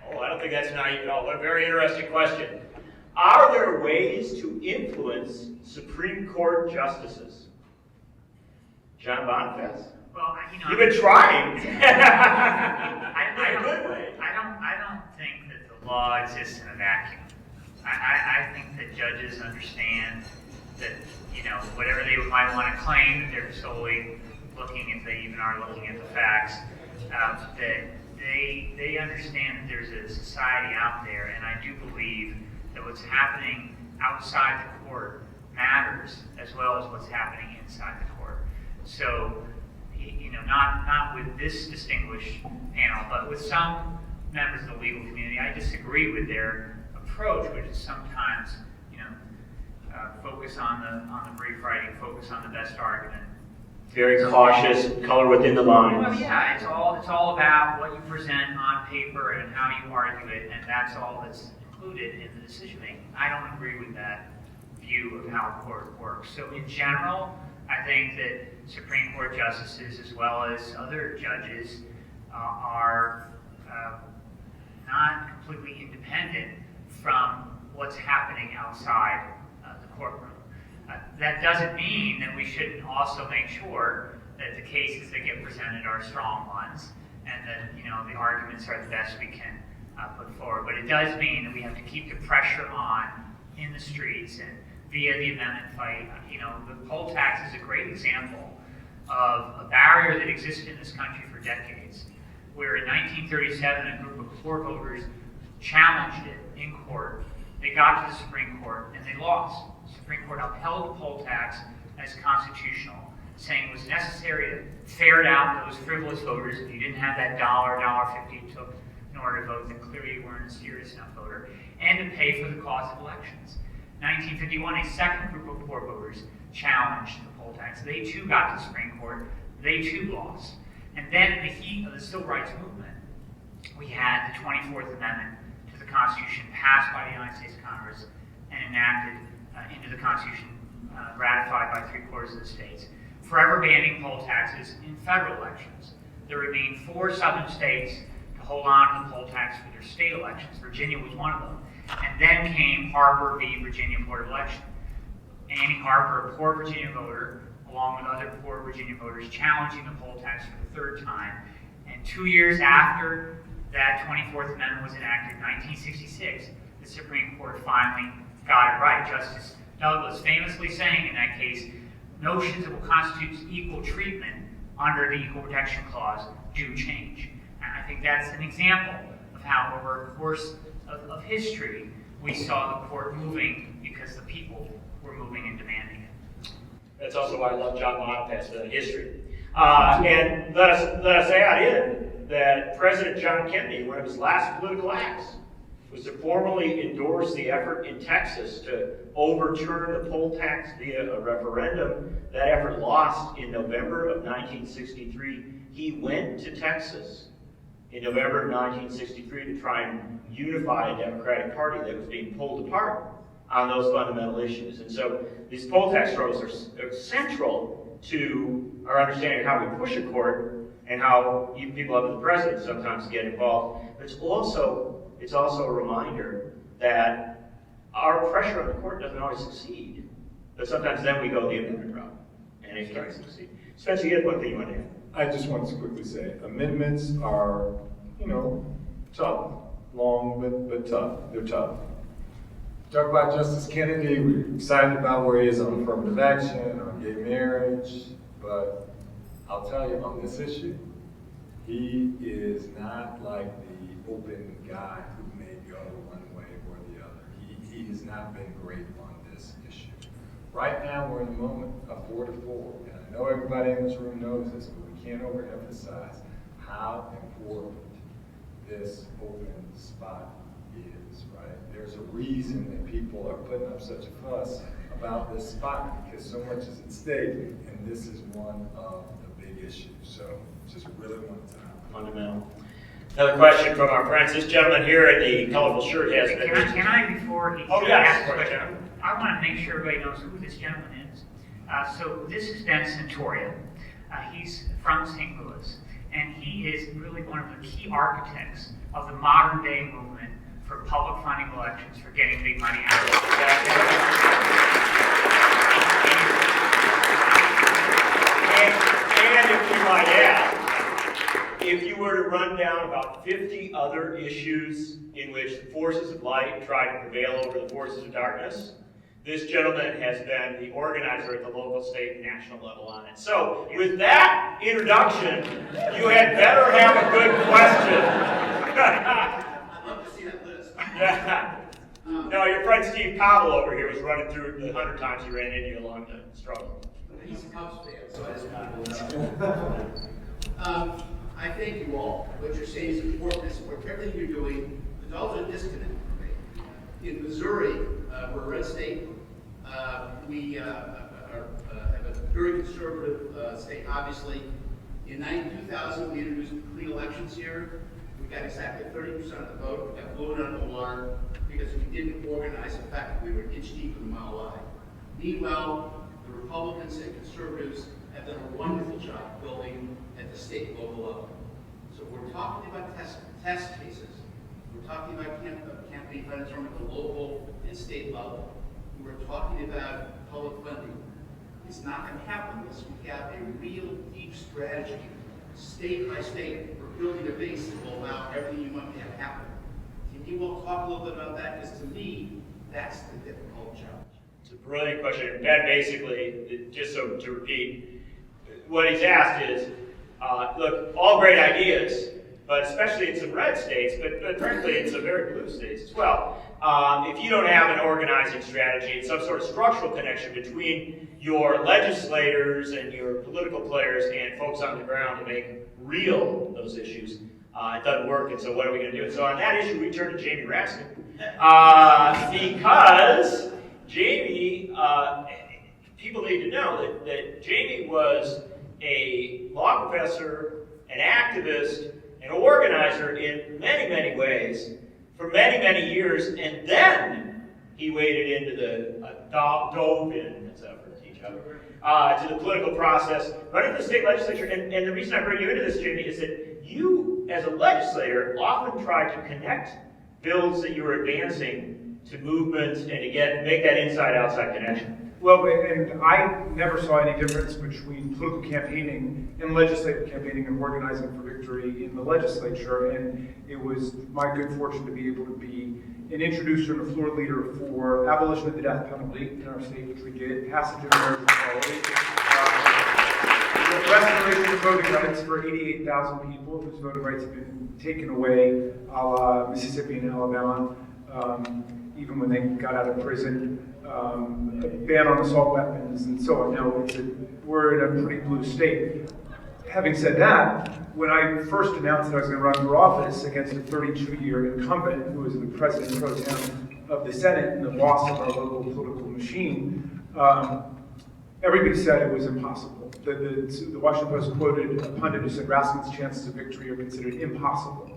Oh, I don't think that's naive at all. What a very interesting question. Are there ways to influence Supreme Court justices? John Bonifaz? Well, You've been trying. I don't think that the law exists in a vacuum. I think that judges understand that, whatever they might want to claim, that they're solely looking, if they even are looking at the facts, that they understand that there's a society out there, and I do believe that what's happening outside the court matters as well as what's happening inside the court. So, not with this distinguished panel, but with some members of the legal community, I disagree with their approach, which is sometimes, focus on the brief writing, focus on the best argument. Very cautious, color within the lines. Well, yeah, it's all about what you present on paper and how you argue it, and that's all that's included in the decision making. I don't agree with that view of how court works. So in general, I think that Supreme Court justices, as well as other judges, are not completely independent from what's happening outside the courtroom. That doesn't mean that we shouldn't also make sure that the cases that get presented are strong ones, and that the arguments are the best we can put forward. But it does mean that we have to keep the pressure on in the streets and via the amendment fight. The poll tax is a great example of a barrier that existed in this country for decades, where in 1937 a group of poor voters challenged it in court. They got to the Supreme Court and they lost. The Supreme Court upheld the poll tax as constitutional, saying it was necessary to ferret out those frivolous voters. If you didn't have that $1.50 it took in order to vote, then clearly you weren't a serious enough voter, and to pay for the cost of elections. 1951, a second group of poor voters challenged the poll tax. They too got to the Supreme Court. They too lost. And then in the heat of the civil rights movement, we had the 24th Amendment to the Constitution passed by the United States Congress and enacted into the Constitution, ratified by 3/4 of the states, forever banning poll taxes in federal elections. There remained 4 southern states to hold on to the poll tax for their state elections. Virginia was one of them. And then came Harper v. Virginia Board of Election. Annie Harper, a poor Virginia voter, along with other poor Virginia voters, challenging the poll tax for the third time. And 2 years after that 24th Amendment was enacted in 1966, the Supreme Court finally got it right. Justice Douglas famously saying in that case, notions that will constitute equal treatment under the Equal Protection Clause do change. And I think that's an example of how over the course of history, we saw the court moving because the people were moving and demanding it. That's also why I love John Bonifaz for that history. And let us add in that President John Kennedy, one of his last political acts, was to formally endorse the effort in Texas to overturn the poll tax via a referendum. That effort lost in November of 1963. He went to Texas in November of 1963 to try and unify a Democratic Party that was being pulled apart on those fundamental issues. And so these poll tax struggles are central to our understanding of how we push a court and how even people up to the president sometimes get involved. But it's also a reminder that our pressure on the court doesn't always succeed. But sometimes then we go the amendment route, and it tries to succeed. Spencer, you had one thing you want to add? I just want to quickly say, amendments are, tough, long, but tough. They're tough. Talk about Justice Kennedy, we're excited about where he is on affirmative action, on gay marriage, but I'll tell you, on this issue, he is not like the open guy who may go one way or the other. He has not been great on this issue. Right now, we're in a moment of 4-4, and I know everybody in this room knows this, but we can't overemphasize how important this open spot is, right? There's a reason that people are putting up such a fuss about this spot, because so much is at stake, and this is one of the big issues. So just really want to Fundamental. Another question from our friends. This gentleman here in the colorful shirt has been... Can I before he asks the question, I want to make sure everybody knows who this gentleman is. So this is Ben Centoria. He's from St. Louis, and he is really one of the key architects of the modern day movement for public funding elections, for getting big money out of it. And if we might add, if you were to run down about 50 other issues in which the forces of light try to prevail over the forces of darkness, this gentleman has been the organizer at the local, state, and national level on it. So, with that introduction, you had better have a good question. I'd love to see that list. Yeah. No, your friend Steve Cobble over here was running through the 100 times he ran into you along the struggle. He's a Cubs fan, so I just want to know. I thank you all. What you're saying is important. I support everything you're doing. There's also a disconnect for me. In Missouri, we're a red state. We have a very conservative state, obviously. In 2000, we introduced clean elections here. We got exactly 30% of the vote. We got blown out of the water because we didn't organize effectively. We were inch deep in the mile wide. Meanwhile, the Republicans and conservatives have done a wonderful job building at the state and local level. So we're talking about test cases. We're talking about campaign finance from at the local and state level. We're talking about public funding. It's not going to happen unless we have a real deep strategy, state by state. We're building a base that will allow everything you want to have happen. Can you all talk a little bit about that? Because to me, that's the difficult challenge. It's a brilliant question. Ben, basically, just so to repeat, what he's asked is, look, all great ideas, but especially in some red states, but frankly in some very blue states as well. If you don't have an organizing strategy and some sort of structural connection between your legislators and your political players and folks on the ground to make real those issues, it doesn't work. And so what are we going to do? And so on that issue, we turn to Jamie Raskin, because Jamie, people need to know that Jamie was a law professor, an activist, an organizer in many, many ways for many, many years, and then he waded into dove in, as Zephyr Teachout, to the political process, running for the state legislature. And the reason I bring you into this, Jamie, is that you, as a legislator, often try to connect bills that you were advancing to movements and to make that inside-outside connection. Well, and I never saw any difference between political campaigning and legislative campaigning and organizing for victory in the legislature. And it was my good fortune to be able to be an introducer and a floor leader for abolition of the death penalty in our state, which we did, passage of marriage equality, restoration of voting rights for 88,000 people whose voting rights have been taken away, a la Mississippi and Alabama, even when they got out of prison. A ban on assault weapons and so on. Now, we're in a pretty blue state. Having said that, when I first announced that I was going to run for office against a 32-year incumbent who was the president pro tem of the Senate and the boss of our local political machine, everybody said it was impossible. The Washington Post quoted a pundit who said Raskin's chances of victory are considered impossible.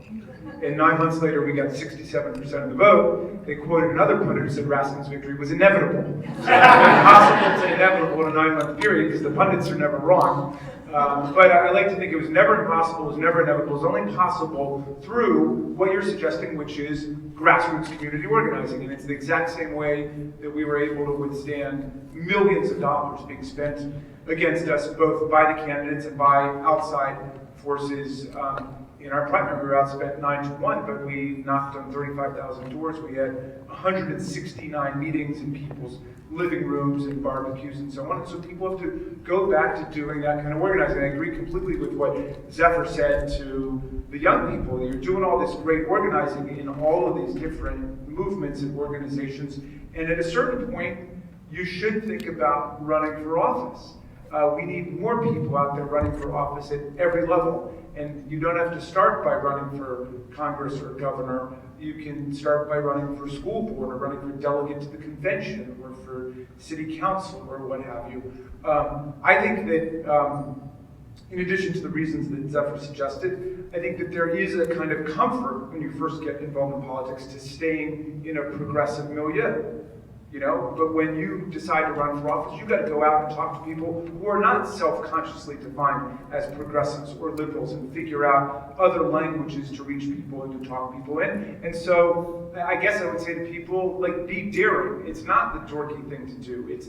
And 9 months later, we got 67% of the vote. They quoted another pundit who said Raskin's victory was inevitable. So impossible to inevitable in a 9-month period because the pundits are never wrong. But I like to think it was never impossible, it was never inevitable, it was only possible through what you're suggesting, which is grassroots community organizing. And it's the exact same way that we were able to withstand millions of dollars being spent against us, both by the candidates and by outside forces. In our primary, we were outspent 9-1, but we knocked on 35,000 doors. We had 169 meetings in people's living rooms and barbecues and so on. And so people have to go back to doing that kind of organizing. I agree completely with what Zephyr said to the young people. You're doing all this great organizing in all of these different movements and organizations. And at a certain point, you should think about running for office. We need more people out there running for office at every level. And you don't have to start by running for Congress or governor. You can start by running for school board or running for delegate to the convention or for city council or what have you. I think that in addition to the reasons that Zephyr suggested, I think that there is a kind of comfort when you first get involved in politics to staying in a progressive milieu. You know, but when you decide to run for office, you've got to go out and talk to people who are not self-consciously defined as progressives or liberals and figure out other languages to reach people and to talk people in. And so I guess I would say to people, like, be daring. It's not the dorky thing to do. It's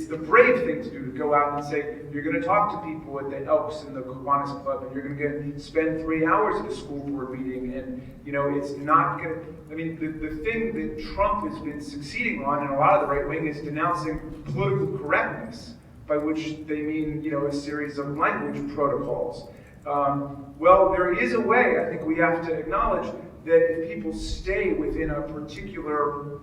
the brave thing to do, to go out and say, you're going to talk to people at the Elks and the Kiwanis Club, and you're going to spend 3 hours at a school board meeting, and, you know, it's not going to, I mean, the thing that Trump has been succeeding on, and a lot of the right wing, is denouncing political correctness, by which they mean, you know, a series of language protocols. Well, there is a way, I think we have to acknowledge, that if people stay within a particular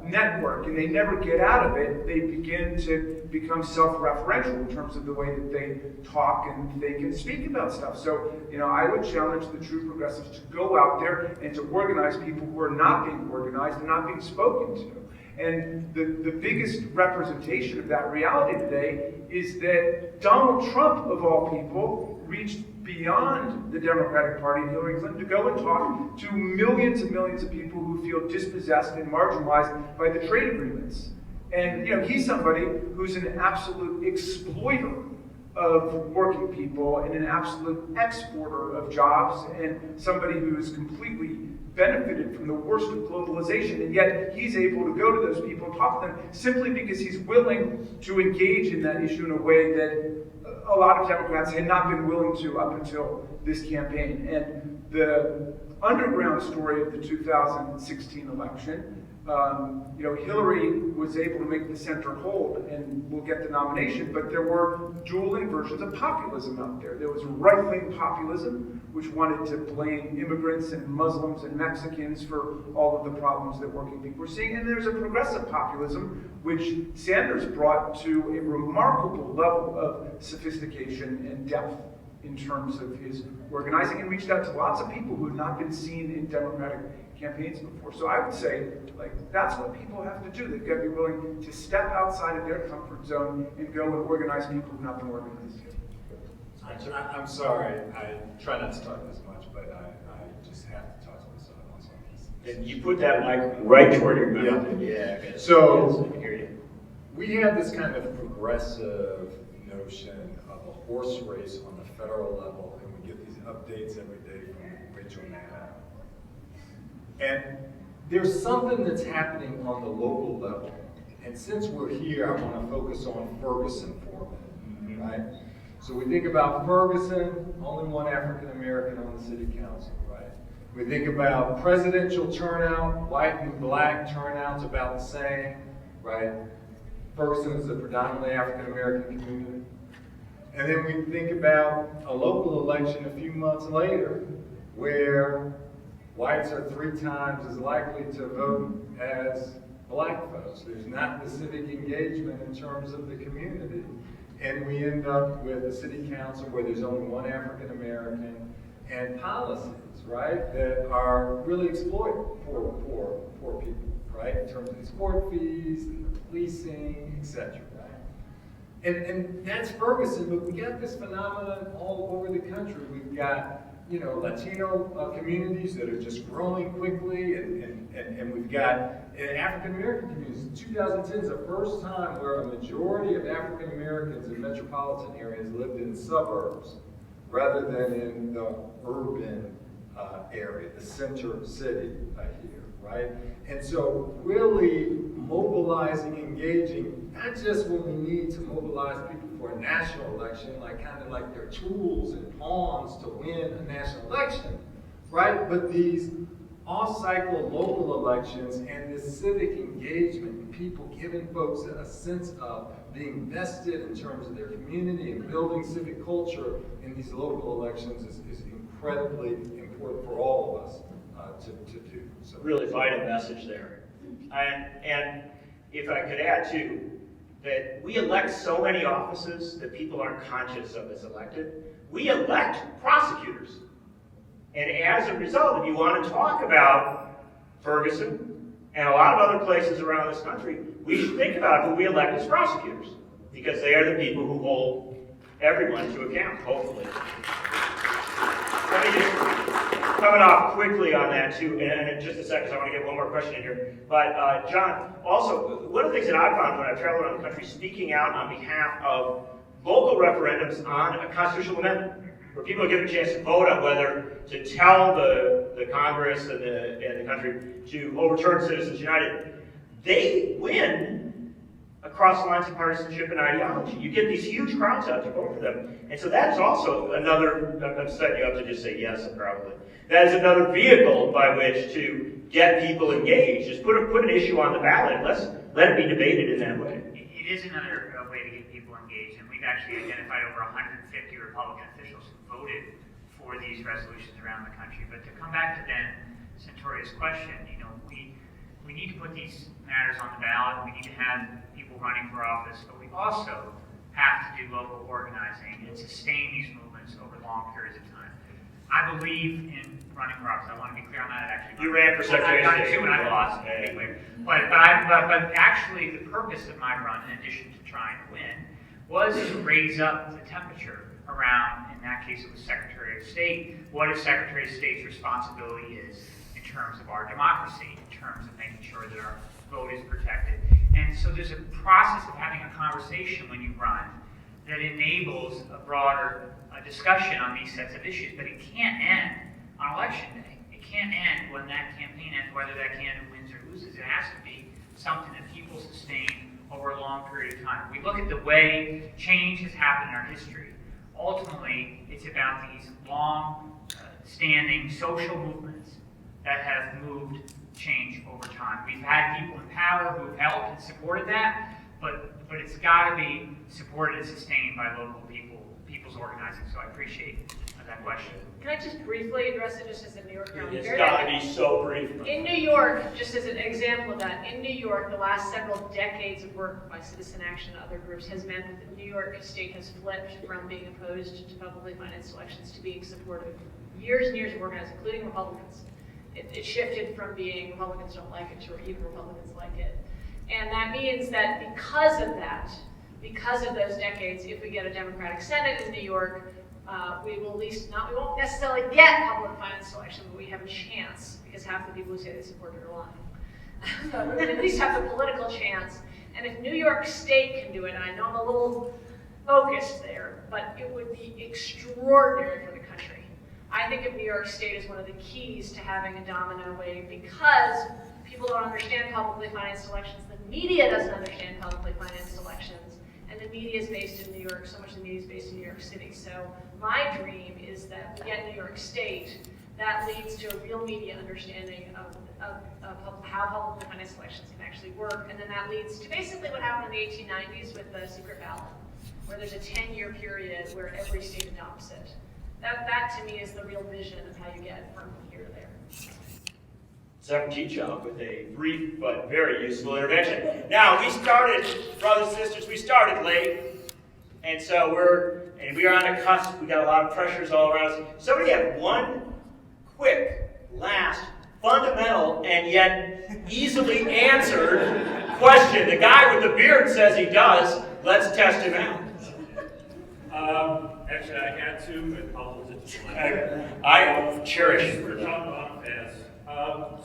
network and they never get out of it, they begin to become self-referential in terms of the way that they talk and think and speak about stuff. So, you know, I would challenge the true progressives to go out there and to organize people who are not being organized and not being spoken to. And the biggest representation of that reality today is that Donald Trump, of all people, reached beyond the Democratic Party and Hillary Clinton to go and talk to millions and millions of people who feel dispossessed and marginalized by the trade agreements. And, you know, he's somebody who's an absolute exploiter of working people and an absolute exporter of jobs and somebody who is completely benefited from the worst of globalization, and yet he's able to go to those people and talk to them simply because he's willing to engage in that issue in a way that a lot of Democrats had not been willing to up until this campaign. And the underground story of the 2016 election, you know, Hillary was able to make the center hold and will get the nomination, but there were dueling versions of populism out there. There was right-wing populism, which wanted to blame immigrants and Muslims and Mexicans for all of the problems that working people were seeing. And there's a progressive populism, which Sanders brought to a remarkable level of sophistication and depth in terms of his organizing, and reached out to lots of people who had not been seen in Democratic campaigns before. So I would say, like, that's what people have to do. They've got to be willing to step outside of their comfort zone and go and organize people who have not been organized. I'm sorry, I try not to talk this much, but I just have to talk to myself on this. And you put that mic right toward your mouth. Yeah. Okay. So, I can hear you. We have this kind of progressive notion of a horse race on the federal level, and we get these updates every day from Rachel Maddow. And there's something that's happening on the local level And since we're here, I want to focus on Ferguson for a minute, right? So we think about Ferguson, only one African American on the city council, right? We think about presidential turnout, white and black turnout's about the same, right? Ferguson is a predominantly African American community. And then we think about a local election a few months later where whites are 3 times as likely to vote as black folks. There's not the civic engagement in terms of the community. And we end up with a city council where there's only one African American and policies, right, that are really exploitive for people, right, in terms of these court fees, and the policing, etc. And that's Ferguson, but we got this phenomenon all over the country. We've got, you know, Latino communities that are just growing quickly, and we've got African American communities. 2010 is the first time where a majority of African Americans in metropolitan areas lived in suburbs rather than in the urban area, the center city here, right? And so really mobilizing, engaging, not just when we need to mobilize people for a national election, like kind of like their tools and pawns to win a national election, right? But these off-cycle local elections and this civic engagement and people giving folks a sense of being vested in terms of their community and building civic culture in these local elections is incredibly important for all of us to do. So Really vital message there. And if I could add too, that we elect so many offices that people aren't conscious of as elected. We elect prosecutors. And as a result, if you want to talk about Ferguson and a lot of other places around this country, we should think about who we elect as prosecutors, because they are the people who hold everyone to account, hopefully. Let me just, coming off quickly on that too, and in just a second, so I want to get one more question in here. But John, also, one of the things that I've found when I've traveled around the country speaking out on behalf of local referendums on a constitutional amendment, where people are given a chance to vote on whether to tell the Congress and the country to overturn Citizens United, they win across lines of partisanship and ideology. You get these huge crowds out to vote for them. And so that is also another, I'm setting you up to just say yes, probably. That is another vehicle by which to get people engaged. Just put an issue on the ballot and let it be debated in that way. It is another way to get people engaged, and we've actually identified over 150 Republican officials who voted for these resolutions around the country. But to come back to then Centuria's question, you know, we need to put these matters on the ballot. We need to have people running for office, but we also have to do local organizing and sustain these movements over long periods of time. I believe in running for office. I want to be clear on that. Actually, you ran for Secretary of State. I've done it too, and I lost. To be clear. But actually, the purpose of my run, in addition to trying to win, was to raise up the temperature around, in that case, it was Secretary of State. What is Secretary of State's responsibility is in terms of our democracy, in terms of making sure that our vote is protected. And so there's a process of having a conversation when you run that enables a broader discussion on these sets of issues, but it can't end on election day. It can't end when that campaign ends, whether that candidate wins or loses. It has to be something that people sustain over a long period of time. We look at the way change has happened in our history. Ultimately, it's about these long-standing social movements that have moved change over time. We've had people in power who have helped and supported that, but it's got to be supported and sustained by local people's organizing. So I appreciate that question. Can I just briefly address it just as a New Yorker? It's got to be so brief. In New York, just as an example of that, in New York, the last several decades of work by Citizen Action and other groups has meant that the New York state has flipped from being opposed to publicly financed elections to being supportive. Years and years of organizing, including Republicans. It shifted from being Republicans don't like it to even Republicans like it. And that means that because of that, because of those decades, if we get a Democratic Senate in New York, we won't necessarily get public finance election, but we have a chance, because half the people who say they support it are lying. But we at least have the political chance. And if New York State can do it, and I know I'm a little focused there, but it would be extraordinary for the country. I think of New York State as one of the keys to having a domino wave because people don't understand publicly financed elections. The media doesn't understand publicly financed elections. And the media is based in New York. So much of the media is based in New York City. So my dream is that we get New York State. That leads to a real media understanding of how publicly financed elections can actually work. And then that leads to basically what happened in the 1890s with the secret ballot, where there's a 10-year period where every state adopts it. That to me is the real vision of how you get from here to there. Zephyr Teachout with a brief but very useful intervention. Now, we started, brothers and sisters, we started late, and so we are on a cusp. We got a lot of pressures all around us. Somebody have one quick, last, fundamental, and yet easily answered question. The guy with the beard says he does. Let's test him out. Actually, I had to, but I'll hold it to I cherish for John Bonifaz.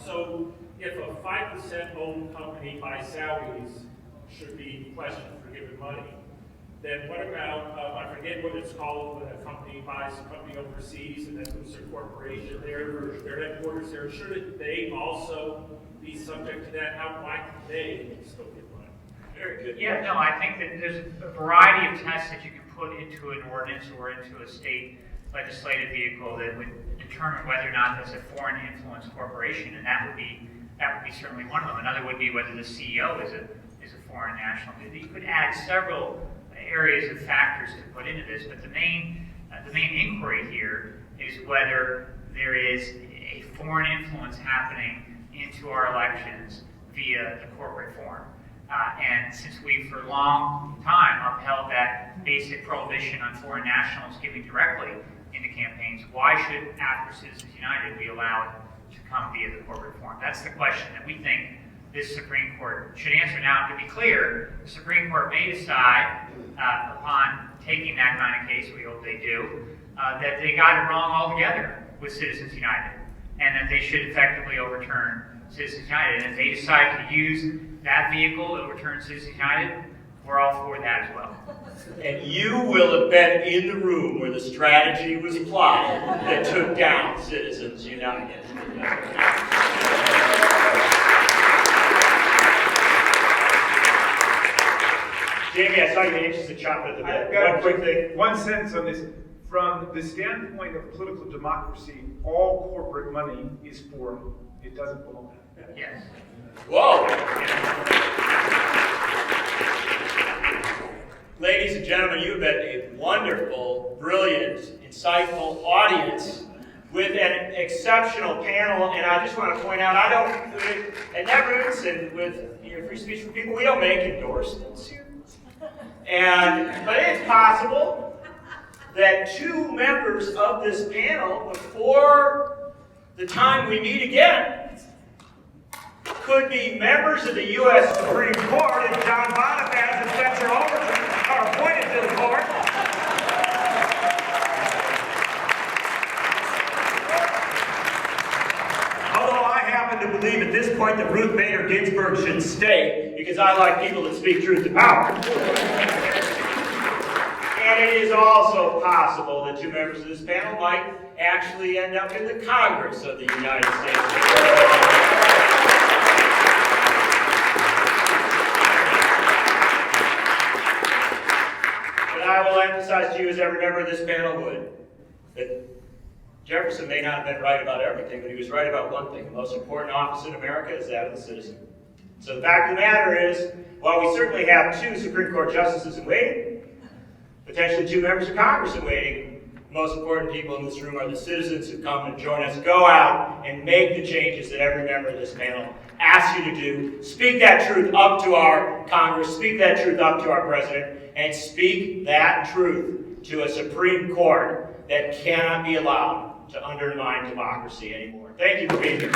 So, if a 5% owned company by Saudis should be questioned for giving money, then what about, I forget what it's called, when a company buys a company overseas and then moves their corporation there, or their headquarters there, shouldn't they also be subject to that? Why can they still get money? Very good. Yeah, no, I think that there's a variety of tests that you can put into an ordinance or into a state legislative vehicle that would determine whether or not that's a foreign influence corporation, and that would be certainly one of them. Another would be whether the CEO is a foreign national. You could add several areas of factors to put into this, but the main inquiry here is whether there is a foreign influence happening into our elections via the corporate form. And since we, for a long time, upheld that basic prohibition on foreign nationals giving directly into campaigns, why should, after Citizens United, be allowed to come via the corporate form? That's the question that we think this Supreme Court should answer. Now, to be clear, the Supreme Court may decide, upon taking that kind of case, we hope they do, that they got it wrong altogether with Citizens United, and that they should effectively overturn Citizens United. And if they decide to use that vehicle to overturn Citizens United, we're all for that as well. And you will have been in the room where the strategy was applied that took down Citizens United. Jamie, I saw you anxious to chop it at the bit. One quick thing. One sentence on this. From the standpoint of political democracy, all corporate money is foreign. It doesn't belong there. Yes. Whoa! Ladies and gentlemen, you've been a wonderful, brilliant, insightful audience with an exceptional panel, and I just want to point out, at Netroots and with Free Speech for People, we don't make endorsements here. But it's possible that two members of this panel, before the time we meet again, could be members of the U.S. Supreme Court, and John Bonifaz and Spencer Overton are appointed to the court. Although I happen to believe at this point that Ruth Bader Ginsburg should stay, because I like people that speak truth to power. And it is also possible that two members of this panel might actually end up in the Congress of the United States. I will emphasize to you, as every member of this panel would, that Jefferson may not have been right about everything, but he was right about one thing. The most important office in America is that of the citizen. So the fact of the matter is, while we certainly have two Supreme Court justices in waiting, potentially two members of Congress in waiting, the most important people in this room are the citizens who come and join us. Go out and make the changes that every member of this panel asks you to do. Speak that truth up to our Congress. Speak that truth up to our President. And speak that truth to a Supreme Court that cannot be allowed to undermine democracy anymore. Thank you for being here.